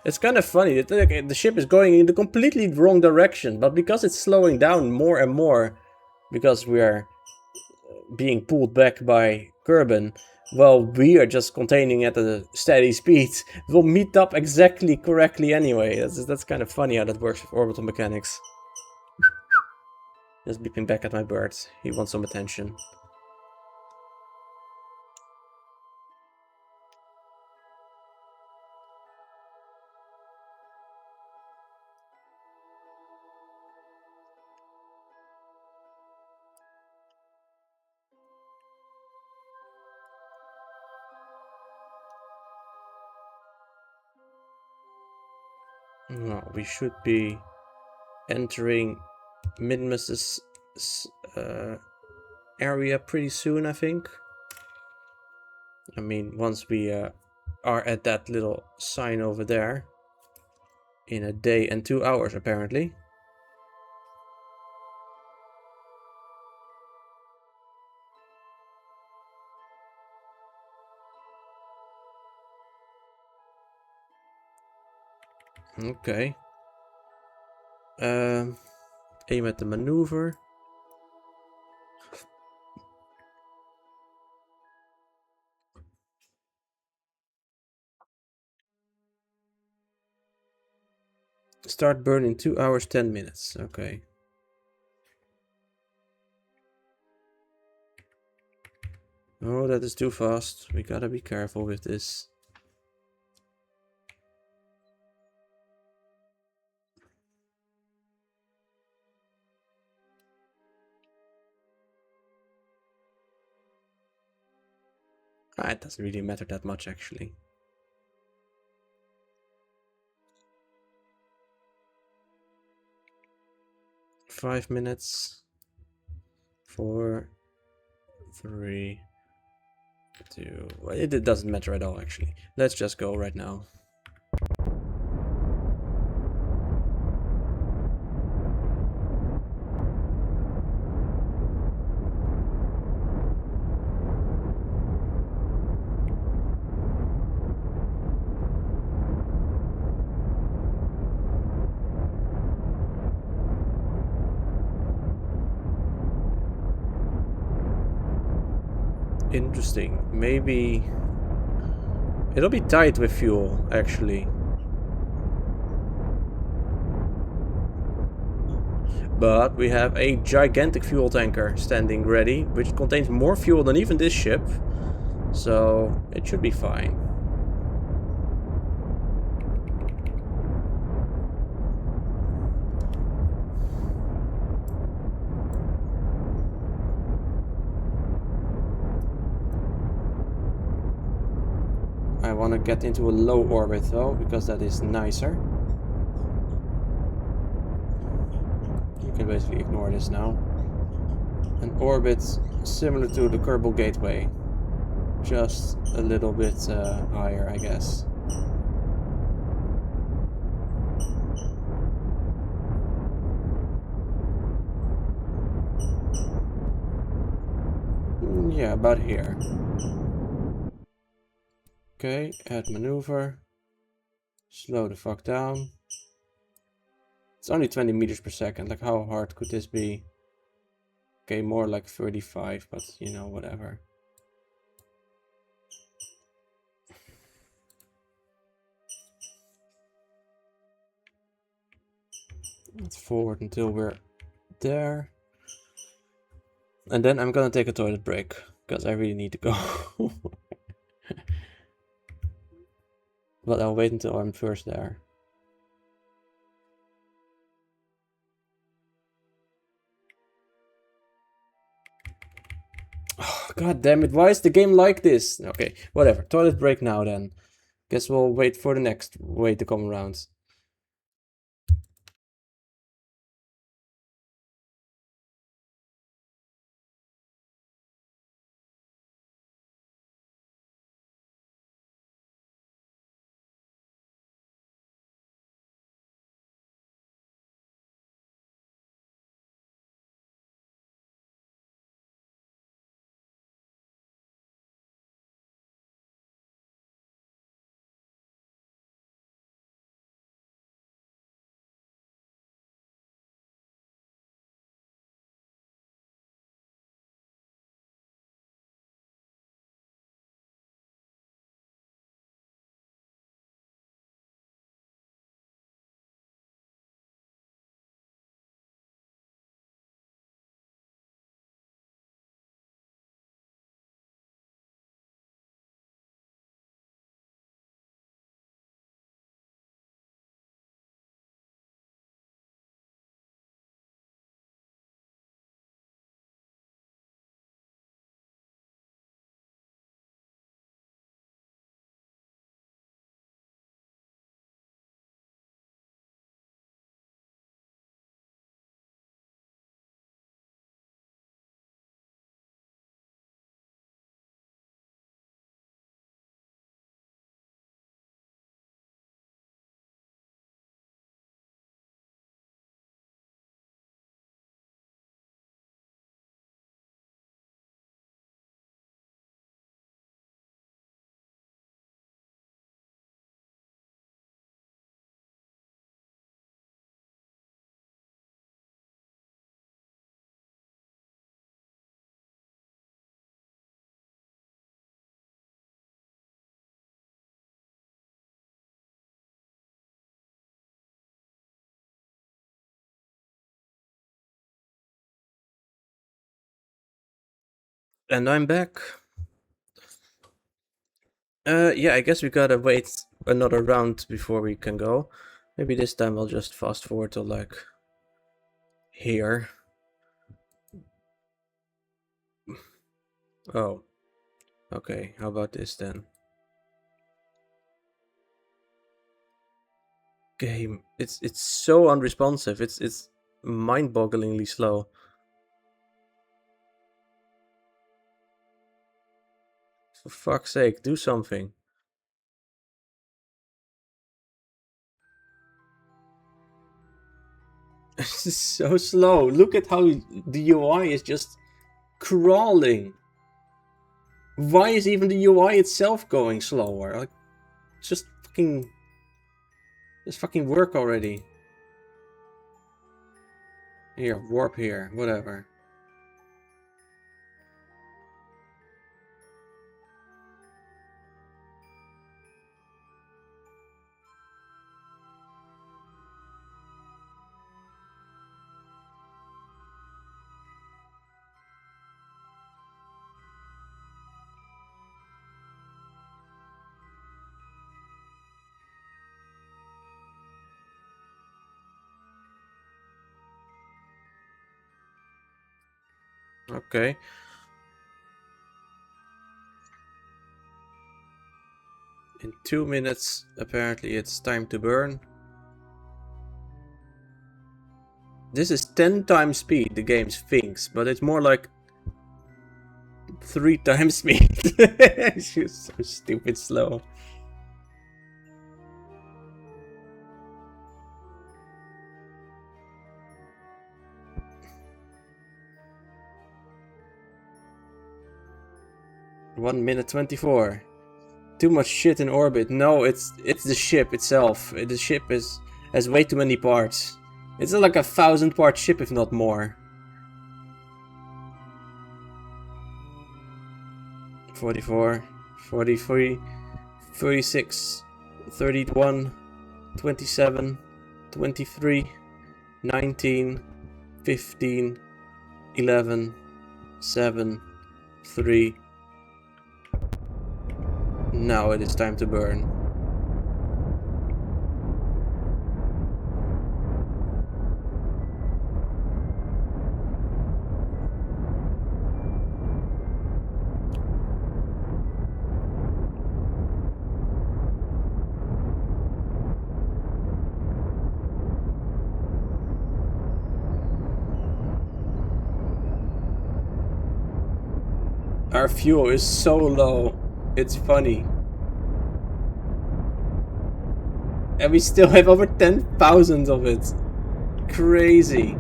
It's kind of funny that the ship is going in the completely wrong direction, but because it's slowing down more and more, because we are being pulled back by Kerbin, well, we are just containing at a steady speed. We'll meet up exactly correctly anyway. That's kind of funny how that works with orbital mechanics. Just beeping back at my bird. He wants some attention. No, we should be entering Midmus's area pretty soon, I think. I mean, once we are at that little sign over there. In a day and 2 hours, apparently. Okay. Aim at the maneuver. Start burn in 2 hours, 10 minutes. Okay. Oh, that is too fast. We gotta be careful with this. It doesn't really matter that much, actually. Five minutes. 4, 3, 2. Well, it doesn't matter at all, actually. Let's just go right now. Interesting. Maybe it'll be tight with fuel, actually. But we have a gigantic fuel tanker standing ready, which contains more fuel than even this ship. So it should be fine. I want to get into a low orbit though, because that is nicer. You can basically ignore this now. An orbit similar to the Kerbal Gateway. Just a little bit higher, I guess. Yeah, about here. Okay, add maneuver. Slow the fuck down. It's only 20 meters per second. Like, how hard could this be? Okay, more like 35, but you know, whatever. Let's forward until we're there. And then I'm gonna take a toilet break, because I really need to go. But I'll wait until I'm first there. Oh, God damn it, why is the game like this? Okay, whatever. Toilet break now then. Guess we'll wait for the next way to come around. And I'm back. Yeah, I guess we gotta wait another round before we can go. Maybe this time I'll just fast forward to like here. Oh, okay. How about this then? Game. It's so unresponsive. It's mind-bogglingly slow. For fuck's sake, do something. This is so slow. Look at how the UI is just crawling. Why is even the UI itself going slower? Like, just fucking work already. Here, warp here, whatever. Okay. In 2 minutes, apparently it's time to burn. This is 10 times speed, the game thinks, but it's more like 3 times speed. It's just so stupid slow. One minute 24. Too much shit in orbit. No, it's the ship itself. The ship has way too many parts. It's like a 1,000-part ship, if not more. 44, 43, 36, 31, 27, 23, 19, 15, 11, 7, 3. Now it is time to burn. Our fuel is so low. It's funny. And we still have over 10,000 of it. Crazy.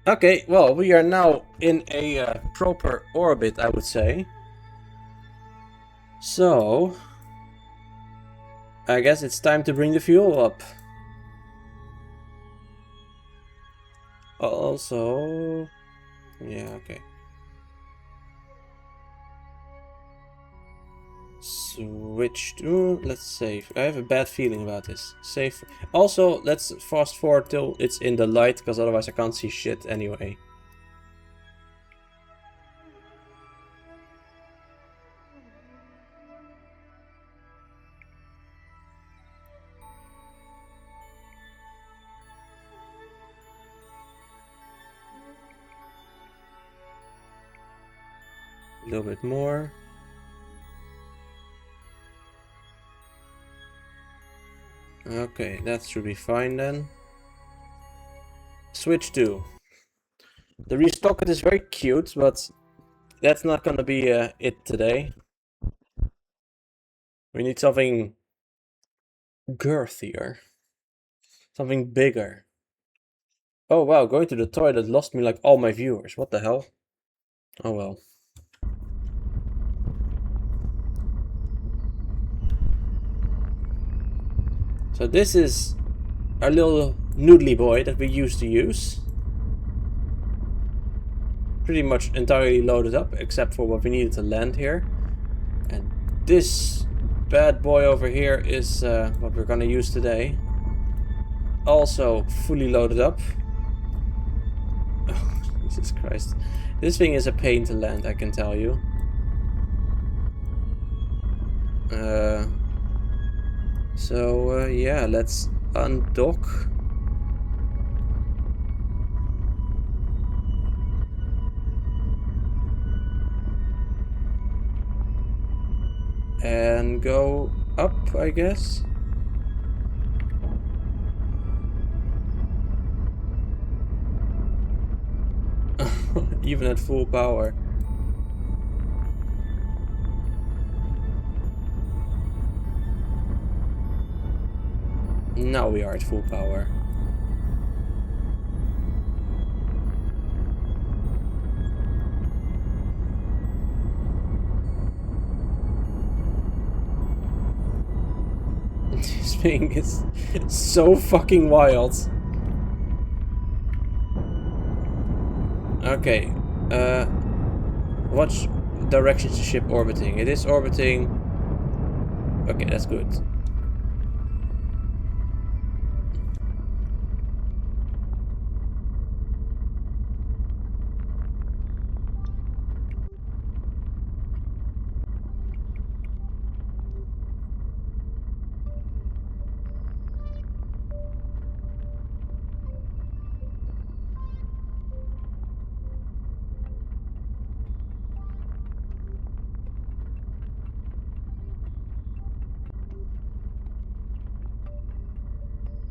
Okay, well, we are now in a proper orbit, I would say. So, I guess it's time to bring the fuel up. Also, yeah, okay. Switch to, let's save. I have a bad feeling about this. Save. Also, let's fast forward till it's in the light, because otherwise I can't see shit anyway. A little bit more. Okay, that should be fine then. Switch to. The restocked is very cute, but that's not gonna be it today. We need something girthier. Something bigger. Oh wow, going to the toilet lost me like all my viewers. What the hell? Oh well. So this is our little noodly boy that we used to use. Pretty much entirely loaded up, except for what we needed to land here. And this bad boy over here is what we're gonna use today. Also fully loaded up. Oh, Jesus Christ. This thing is a pain to land, I can tell you. Yeah, let's undock. And go up, I guess. Even at full power. Now we are at full power. This thing is so fucking wild. Okay, what direction is the ship orbiting? It is orbiting... Okay, that's good.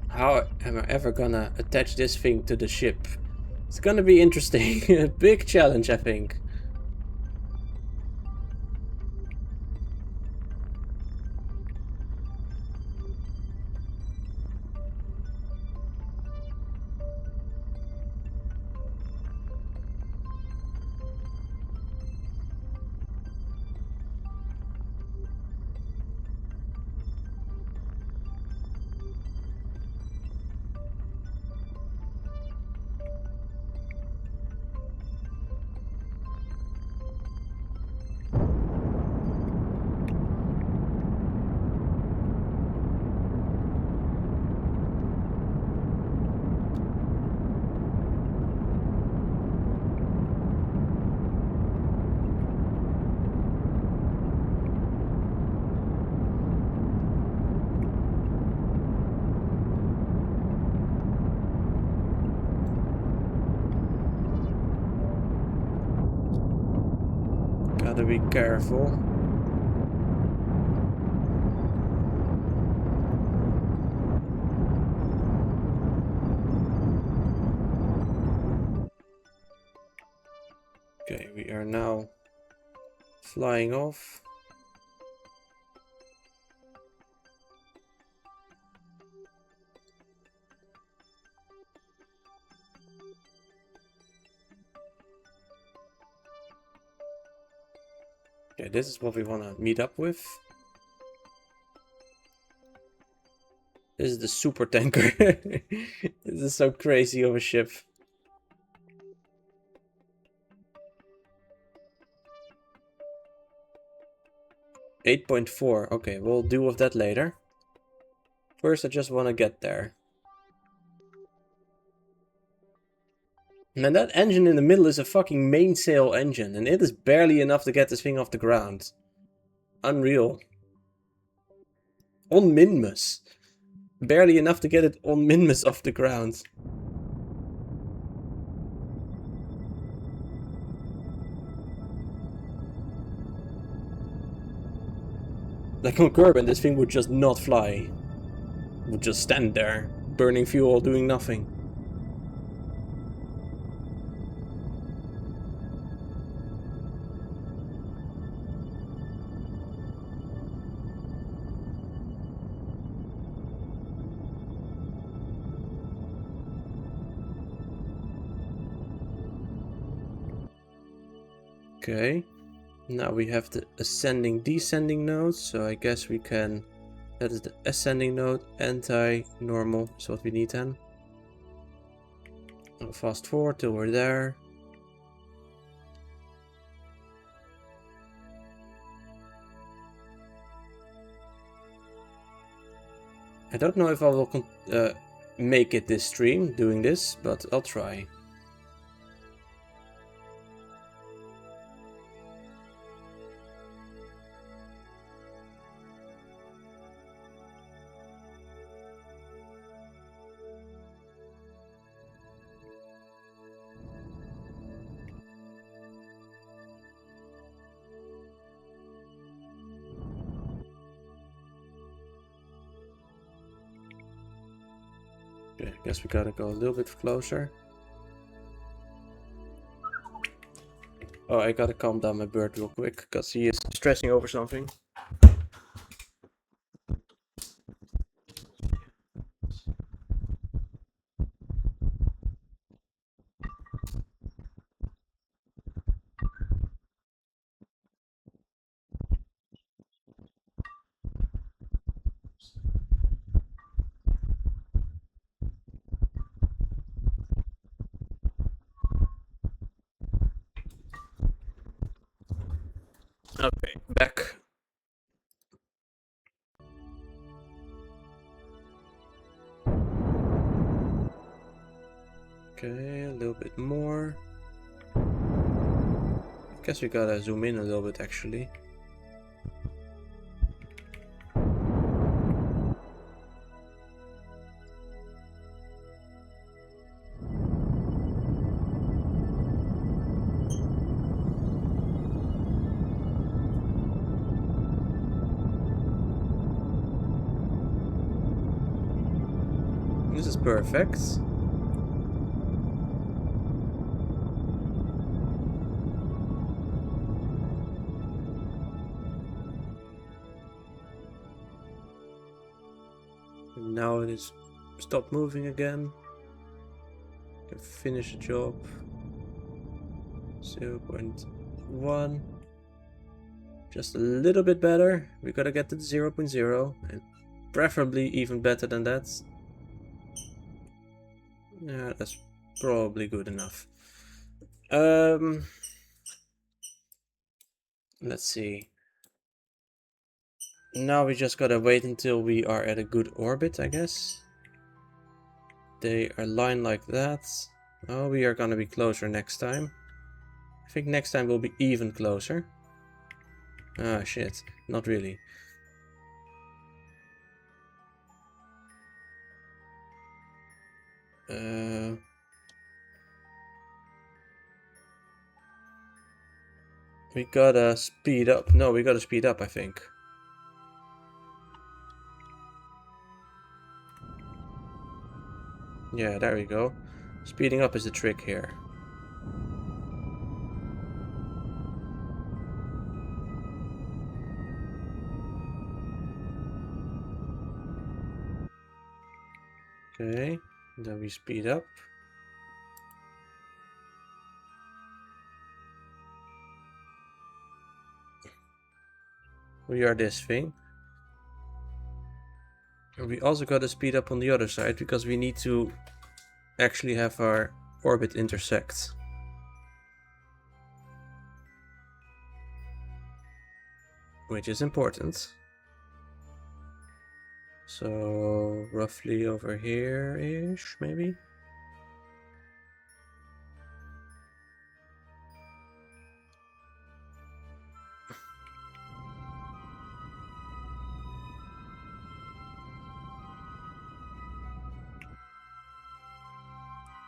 How am I ever gonna attach this thing to the ship? It's gonna be interesting. A big challenge, I think. Gotta be careful. Okay, we are now flying off. Okay, this is what we want to meet up with. This is the super tanker. This is so crazy of a ship. .4. Okay, we'll deal with that later. First, I just want to get there. Man, that engine in the middle is a fucking mainsail engine, and it is barely enough to get this thing off the ground. Unreal. On Minmus. Barely enough to get it on Minmus off the ground. Like on Kerbin, this thing would just not fly. It would just stand there, burning fuel, doing nothing. Okay, now we have the ascending descending node, so I guess we can, that is the ascending node, anti-normal is what we need then. I'll fast forward till we're there. I don't know if I will make it this stream doing this, but I'll try. Okay, guess we gotta go a little bit closer. Oh, I gotta calm down my bird real quick, because he is stressing over something. Okay, back. Okay, a little bit more. I guess we gotta zoom in a little bit actually. This is perfect. And now it is stopped moving again. Can finish the job. 0.1. Just a little bit better. We gotta get to the 0.0 and preferably even better than that. Yeah, that's probably good enough. Let's see. Now we just gotta wait until we are at a good orbit, I guess. They are lined like that. Oh, we are gonna be closer next time. I think next time we'll be even closer. Ah, shit. Not really. We gotta speed up. No, we gotta speed up, I think. Yeah, there we go. Speeding up is the trick here. Okay, then we speed up. We are this thing. And we also gotta speed up on the other side because we need to actually have our orbit intersect. Which is important. So roughly over here-ish, maybe?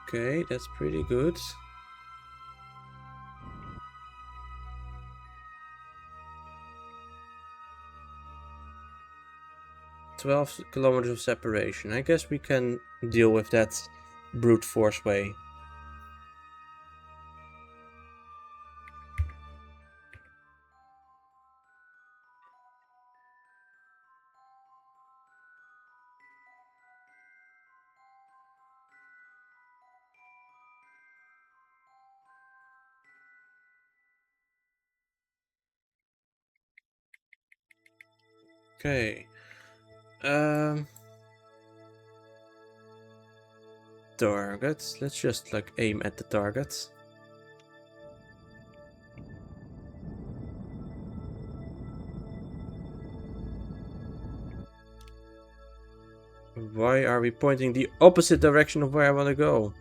Okay, that's pretty good. "12 kilometers of separation. I guess we can deal with that brute force way. Okay. Target. Let's just like aim at the target. Why are we pointing the opposite direction of where I want to go?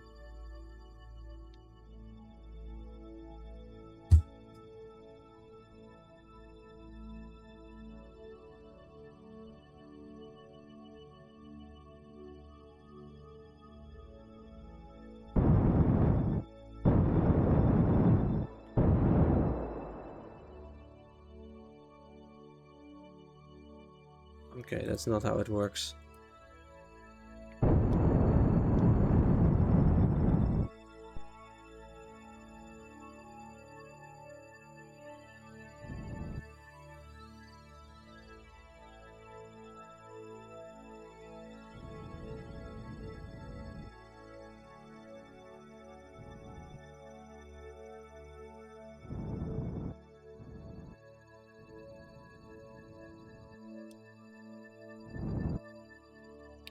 Okay, that's not how it works.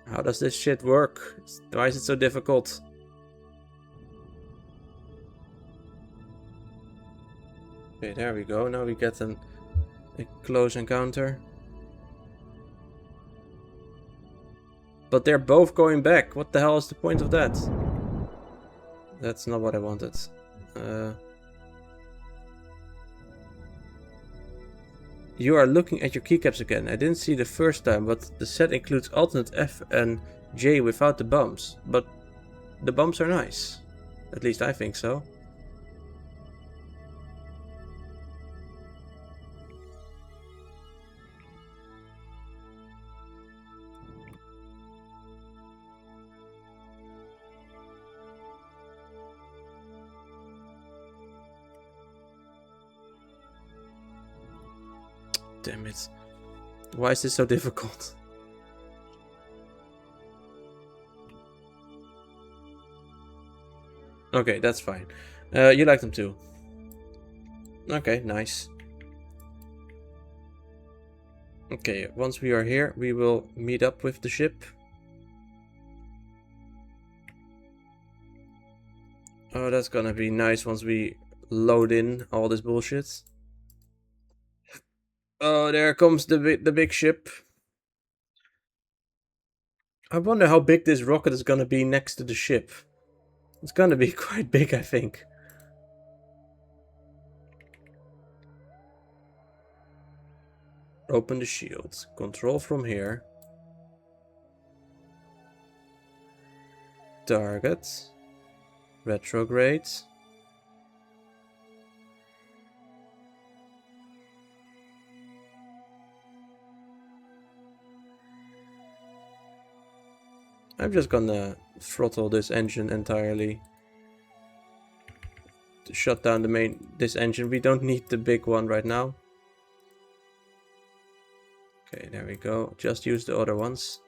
How does this shit work? Why is it so difficult? Okay, there we go. Now we get a close encounter. But they're both going back. What the hell is the point of that? That's not what I wanted. You are looking at your keycaps again. I didn't see the first time, but the set includes alternate F and J without the bumps. But the bumps are nice. At least I think so. Damn it. Why is this so difficult? Okay, that's fine. You like them too. Okay, nice. Okay, once we are here, we will meet up with the ship. Oh, that's gonna be nice once we load in all this bullshit. Oh, there comes the big ship. I wonder how big this rocket is gonna be next to the ship. It's gonna be quite big, I think. Open the shield. Control from here. Target. Retrograde. I'm just gonna throttle this engine entirely to shut down this engine. We don't need the big one right now. Okay, there we go. Just use the other ones.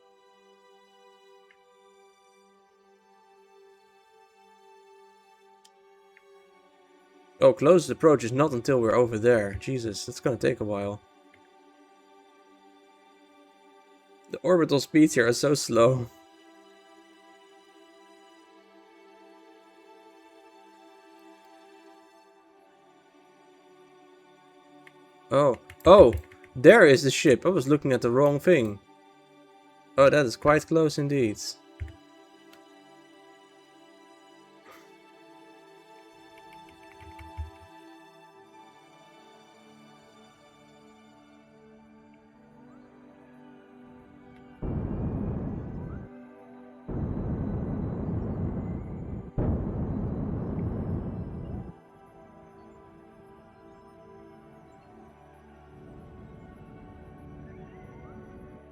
Oh, closest approach is not until we're over there. Jesus, that's gonna take a while. The orbital speeds here are so slow. Oh, there is the ship. I was looking at the wrong thing. Oh, that is quite close indeed.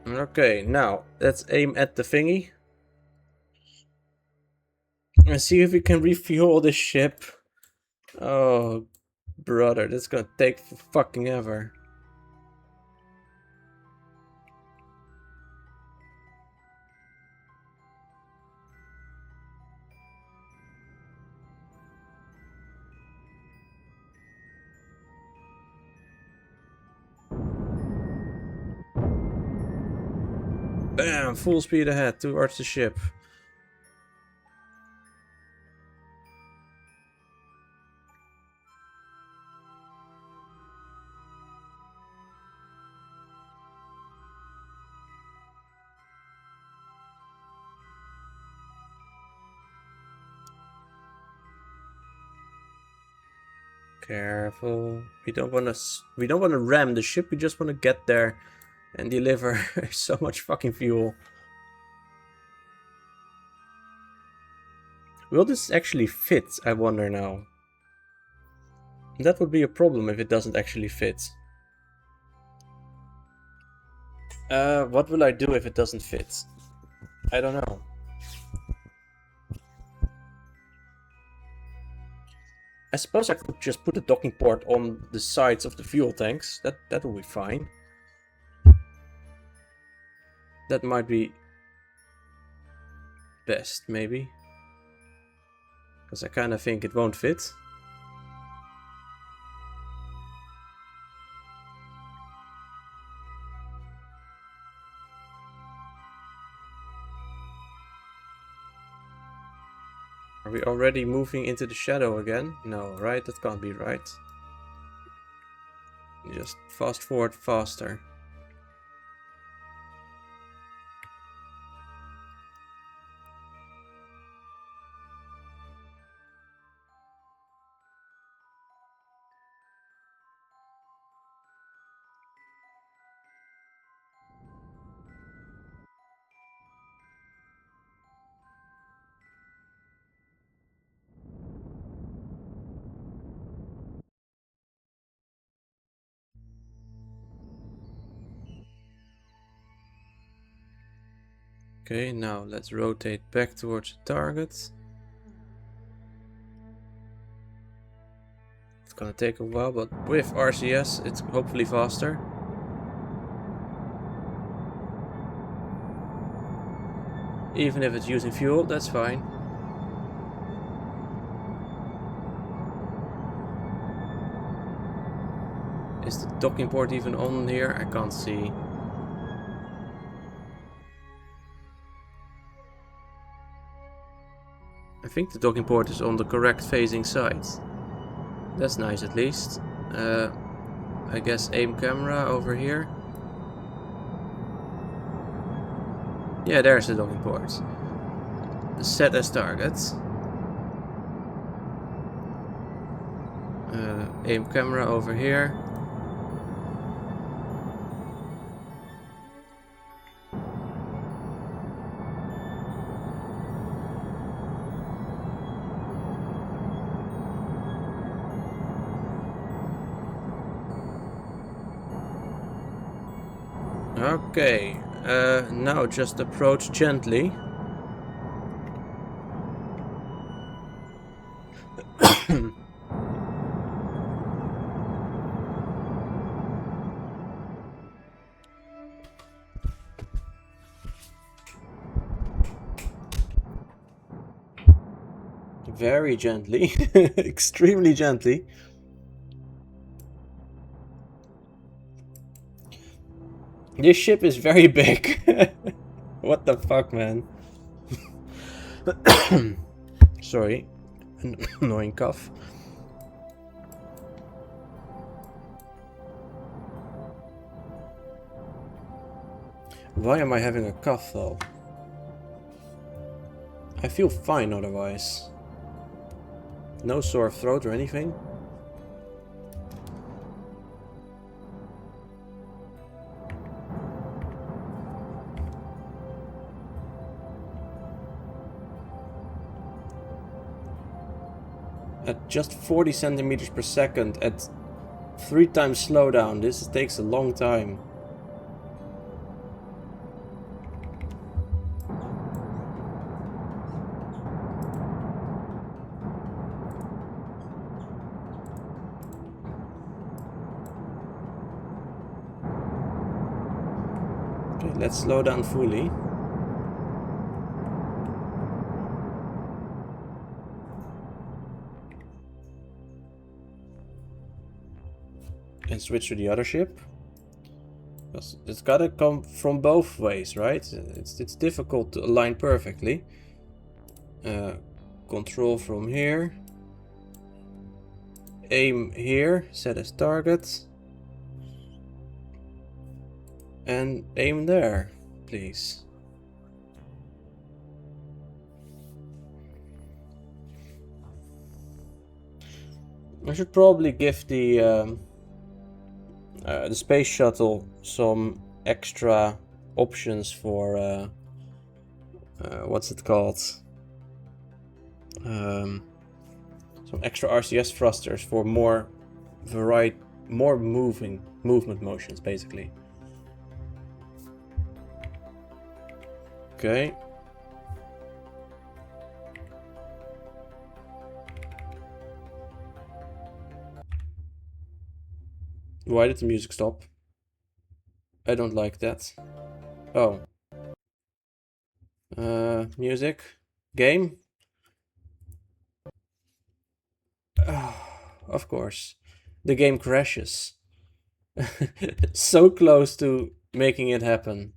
Okay, now let's aim at the thingy. And see if we can refuel this ship. Oh, brother, that's gonna take fucking ever. Bam! Full speed ahead towards the ship. Careful. We don't want to ram the ship. We just want to get there and deliver so much fucking fuel. Will this actually fit? I wonder now. That would be a problem if it doesn't actually fit. What will I do if it doesn't fit? I don't know. I suppose I could just put a docking port on the sides of the fuel tanks. That will be fine. That might be best, maybe. Because I kind of think it won't fit. Are we already moving into the shadow again? No, right? That can't be right. Just fast forward faster. Okay, now let's rotate back towards the target. It's gonna take a while, but with RCS it's hopefully faster. Even if it's using fuel, that's fine. Is the docking port even on here? I can't see. I think the docking port is on the correct facing side. That's nice at least. I guess aim camera over here. Yeah, there's the docking port. Set as target. Aim camera over here. Okay, now just approach gently. Very gently, extremely gently. This ship is very big. What the fuck, man? Sorry, an annoying cough. Why am I having a cough though? I feel fine otherwise. No sore throat or anything. At just 40 centimeters per second at 3 times slowdown, this takes a long time. Okay, let's slow down fully. And switch to the other ship. Because it's gotta come from both ways, right? It's difficult to align perfectly. Control from here. Aim here, set as target. And aim there, please. I should probably give the space shuttle some extra options for what's it called? Some extra RCS thrusters for more variety, more movement motions, basically. Okay. Why did the music stop? I don't like that. Oh. Music? Game? Of course. The game crashes. So close to making it happen.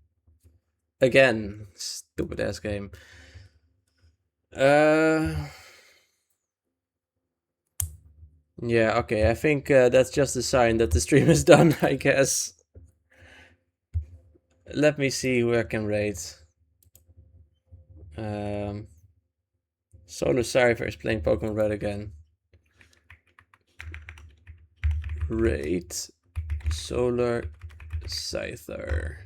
Again. Stupid ass game. Yeah, okay, I think that's just a sign that the stream is done, I guess. Let me see who I can rate. Solar Cypher is playing Pokemon Red again. Rate Solar Scyther.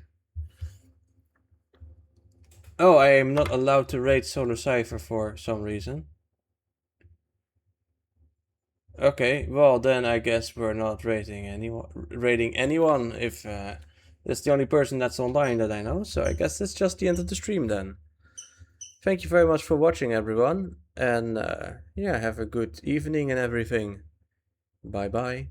Oh, I am not allowed to rate Solar Cypher for some reason. Okay, well then I guess we're not rating anyone if that's the only person that's online that I know. So I guess that's just the end of the stream then. Thank you very much for watching, everyone, and yeah, have a good evening and everything. Bye bye.